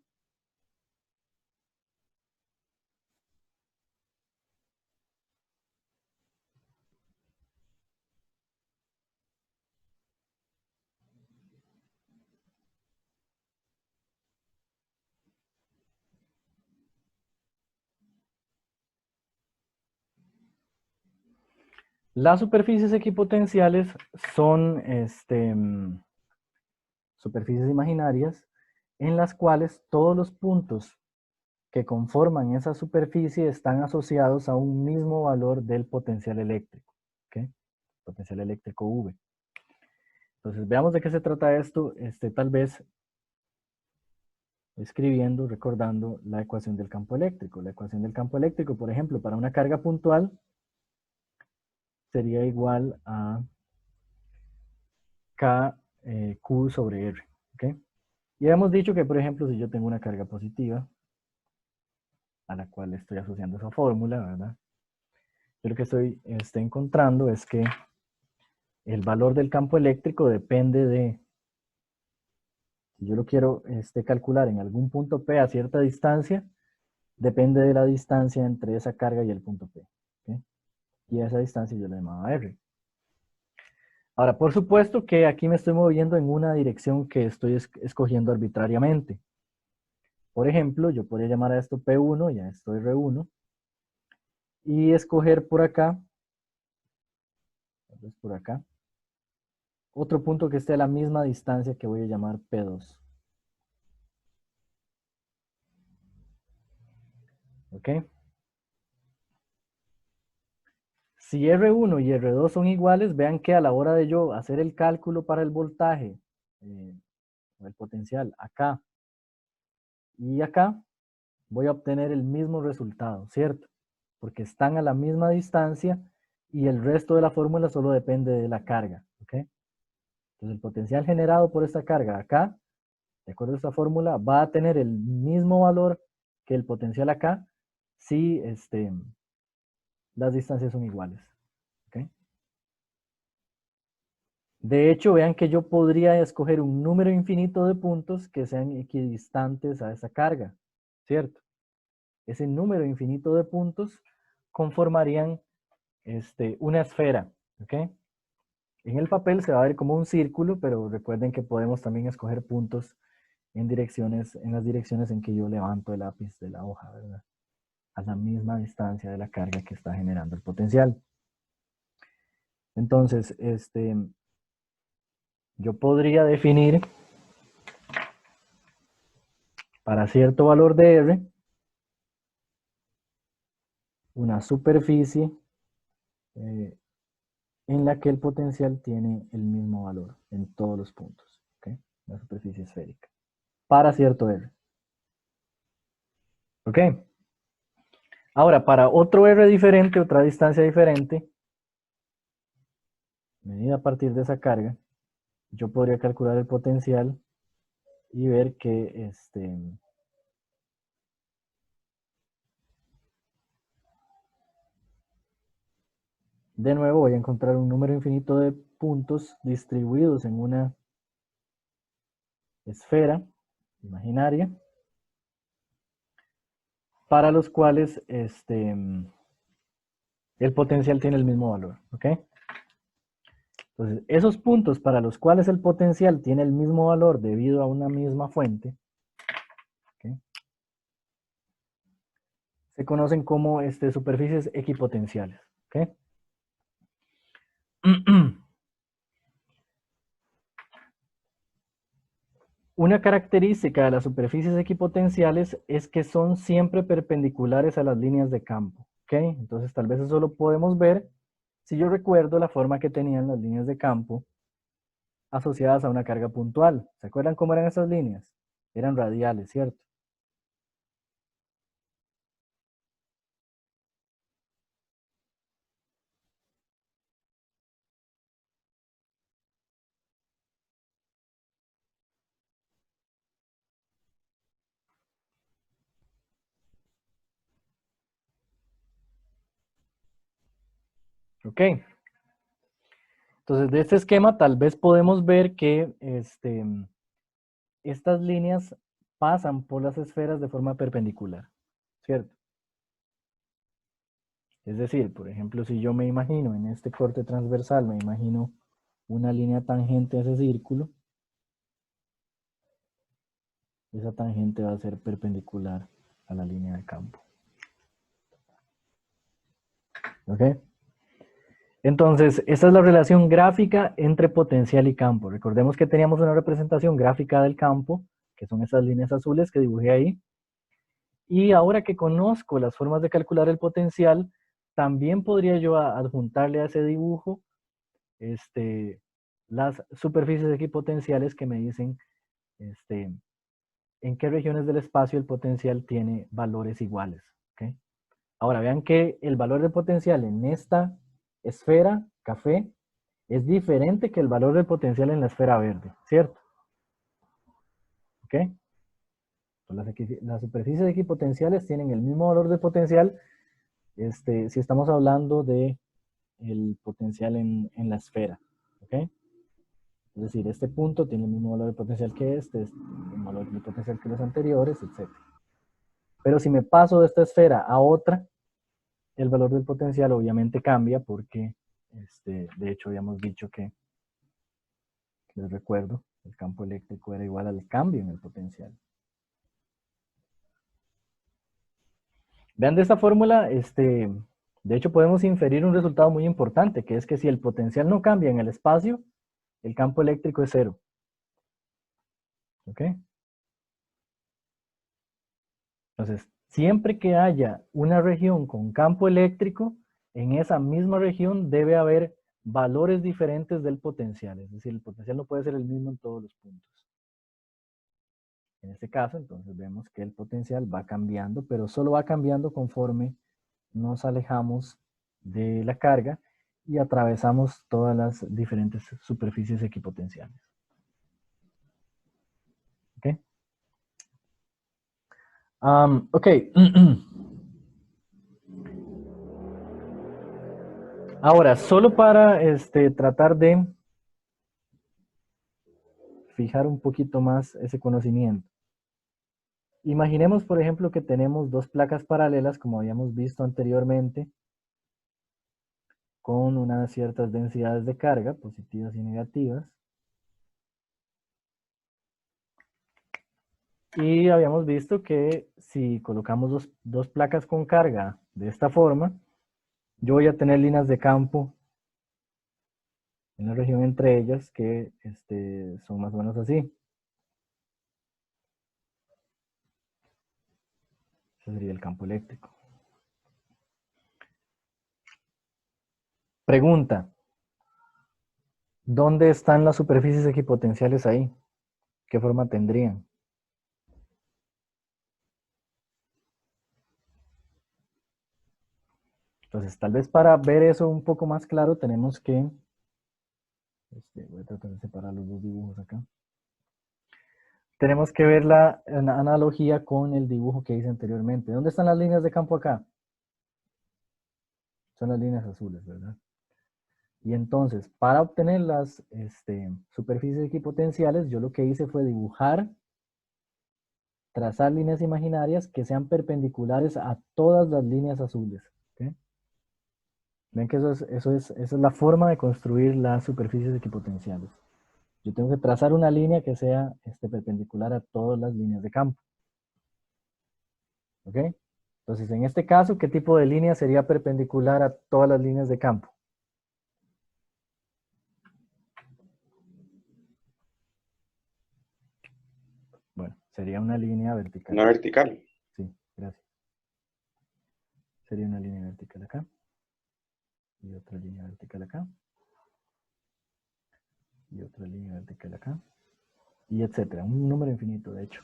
Las superficies equipotenciales son superficies imaginarias en las cuales todos los puntos que conforman esa superficie están asociados a un mismo valor del potencial eléctrico. ¿Okay? potencial eléctrico V. Entonces, veamos de qué se trata esto, tal vez escribiendo, recordando la ecuación del campo eléctrico. La ecuación del campo eléctrico, por ejemplo, para una carga puntual, sería igual a K Q sobre R. ¿Okay? Y hemos dicho que, por ejemplo, si yo tengo una carga positiva, a la cual estoy asociando esa fórmula, ¿verdad? Yo lo que estoy encontrando es que el valor del campo eléctrico depende de, si yo lo quiero calcular en algún punto P a cierta distancia, depende de la distancia entre esa carga y el punto P. ¿Okay? Y a esa distancia yo le llamaba R. Ahora, por supuesto que aquí me estoy moviendo en una dirección que estoy escogiendo arbitrariamente. Por ejemplo, yo podría llamar a esto P1 y a esto R1. Y escoger por acá, otro punto que esté a la misma distancia que voy a llamar P2. ¿Ok? Si R1 y R2 son iguales, vean que a la hora de yo hacer el cálculo para el voltaje, o el potencial acá y acá, voy a obtener el mismo resultado, ¿cierto? Porque están a la misma distancia y el resto de la fórmula solo depende de la carga, ¿ok? Entonces el potencial generado por esta carga acá, de acuerdo a esta fórmula, va a tener el mismo valor que el potencial acá si las distancias son iguales. ¿Okay? De hecho, vean que yo podría escoger un número infinito de puntos que sean equidistantes a esa carga, ¿cierto? Ese número infinito de puntos conformarían una esfera, ¿ok? En el papel se va a ver como un círculo, pero recuerden que podemos también escoger puntos en las direcciones en que yo levanto el lápiz de la hoja, ¿verdad? A la misma distancia de la carga que está generando el potencial. Entonces, yo podría definir para cierto valor de R una superficie en la que el potencial tiene el mismo valor en todos los puntos. ¿Okay? Una superficie esférica. Para cierto R. ¿Ok? Ahora, para otro R diferente, otra distancia diferente, medida a partir de esa carga, yo podría calcular el potencial y ver que de nuevo voy a encontrar un número infinito de puntos distribuidos en una esfera imaginaria para los cuales el potencial tiene el mismo valor. ¿Ok? Entonces, esos puntos para los cuales el potencial tiene el mismo valor debido a una misma fuente, ¿okay? Se conocen como superficies equipotenciales. ¿Okay? Una característica de las superficies equipotenciales es que son siempre perpendiculares a las líneas de campo. ¿Okay? Entonces, tal vez eso lo podemos ver si yo recuerdo la forma que tenían las líneas de campo asociadas a una carga puntual. ¿Se acuerdan cómo eran esas líneas? Eran radiales, ¿cierto? Ok. Entonces, de este esquema tal vez podemos ver que estas líneas pasan por las esferas de forma perpendicular, ¿cierto? Es decir, por ejemplo, si yo me imagino en este corte transversal, me imagino una línea tangente a ese círculo, esa tangente va a ser perpendicular a la línea de campo. ¿Ok? Entonces, esta es la relación gráfica entre potencial y campo. Recordemos que teníamos una representación gráfica del campo, que son esas líneas azules que dibujé ahí. Y ahora que conozco las formas de calcular el potencial, también podría yo adjuntarle a ese dibujo las superficies equipotenciales que me dicen en qué regiones del espacio el potencial tiene valores iguales. ¿Okay? Ahora, vean que el valor de potencial en esta esfera café es diferente que el valor del potencial en la esfera verde, ¿cierto? ¿Ok? Las superficies equipotenciales tienen el mismo valor de potencial si estamos hablando de el potencial en la esfera. ¿Ok? Es decir, este punto tiene el mismo valor de potencial que el mismo valor de potencial que los anteriores, etc. Pero si me paso de esta esfera a otra, el valor del potencial obviamente cambia porque, de hecho, habíamos dicho que, les recuerdo, el campo eléctrico era igual al cambio en el potencial. Vean de esta fórmula, de hecho podemos inferir un resultado muy importante, que es que si el potencial no cambia en el espacio, el campo eléctrico es cero. ¿Ok? Entonces, siempre que haya una región con campo eléctrico, en esa misma región debe haber valores diferentes del potencial. Es decir, el potencial no puede ser el mismo en todos los puntos. En este caso, entonces vemos que el potencial va cambiando, pero solo va cambiando conforme nos alejamos de la carga y atravesamos todas las diferentes superficies equipotenciales. ¿Ok? Ok. Ahora, solo para tratar de fijar un poquito más ese conocimiento. Imaginemos, por ejemplo, que tenemos dos placas paralelas, como habíamos visto anteriormente, con unas ciertas densidades de carga, positivas y negativas. Y habíamos visto que si colocamos dos placas con carga de esta forma, yo voy a tener líneas de campo en la región entre ellas que son más o menos así. Ese sería el campo eléctrico. Pregunta. ¿Dónde están las superficies equipotenciales ahí? ¿Qué forma tendrían? Entonces, tal vez para ver eso un poco más claro, tenemos que... voy a tratar de separar los dos dibujos acá. Tenemos que ver la analogía con el dibujo que hice anteriormente. ¿Dónde están las líneas de campo acá? Son las líneas azules, ¿verdad? Y entonces, para obtener las superficies equipotenciales, yo lo que hice fue dibujar, trazar líneas imaginarias que sean perpendiculares a todas las líneas azules. ¿Okay? Ven que esa es la forma de construir las superficies equipotenciales. Yo tengo que trazar una línea que sea perpendicular a todas las líneas de campo. ¿Ok? Entonces, en este caso, ¿qué tipo de línea sería perpendicular a todas las líneas de campo? Bueno, sería una línea vertical. Una vertical. Sí, gracias. Sería una línea vertical acá. Y otra línea vertical acá. Y otra línea vertical acá. Y etcétera. Un número infinito, de hecho.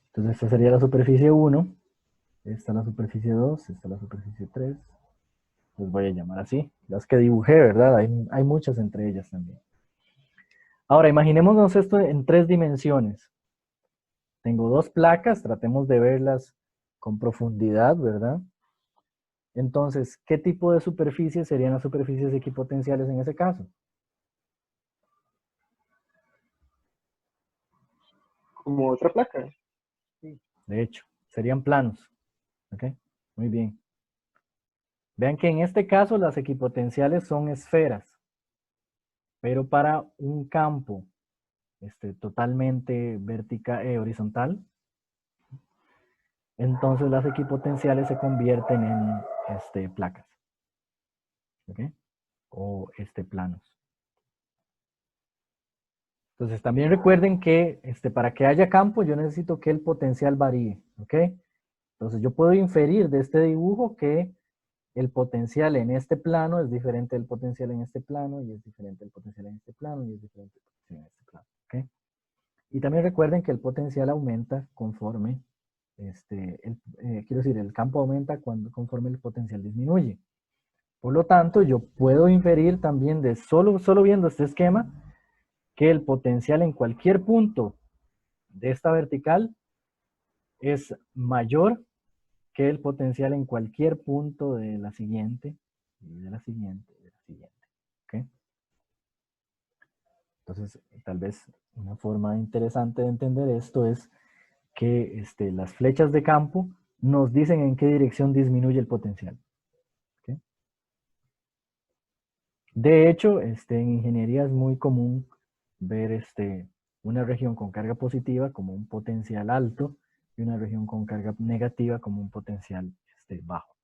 Entonces, esta sería la superficie 1. Esta es la superficie 2. Esta es la superficie 3. Les voy a llamar así. Las que dibujé, ¿verdad? Hay muchas entre ellas también. Ahora, imaginémonos esto en 3 dimensiones. Tengo dos placas, tratemos de verlas con profundidad, ¿verdad? Entonces, ¿qué tipo de superficie serían las superficies equipotenciales en ese caso? Como otra placa. Sí. De hecho, serían planos. ¿Ok? Muy bien. Vean que en este caso las equipotenciales son esferas. Pero para un campo totalmente horizontal, entonces las equipotenciales se convierten en placas. ¿Ok? O planos. Entonces también recuerden que para que haya campo yo necesito que el potencial varíe. ¿Ok? Entonces yo puedo inferir de este dibujo que el potencial en este plano es diferente del potencial en este plano, y es diferente del potencial en este plano, y es diferente del potencial en este plano. ¿Okay? Y también recuerden que el potencial aumenta conforme, quiero decir, el campo aumenta conforme el potencial disminuye. Por lo tanto, yo puedo inferir también de solo viendo este esquema que el potencial en cualquier punto de esta vertical es mayor que el potencial en cualquier punto de la siguiente, de la siguiente, de la siguiente. ¿Okay? Entonces, tal vez una forma interesante de entender esto es que las flechas de campo nos dicen en qué dirección disminuye el potencial. ¿Okay? De hecho, en ingeniería es muy común ver una región con carga positiva como un potencial alto y una región con carga negativa como un potencial bajo.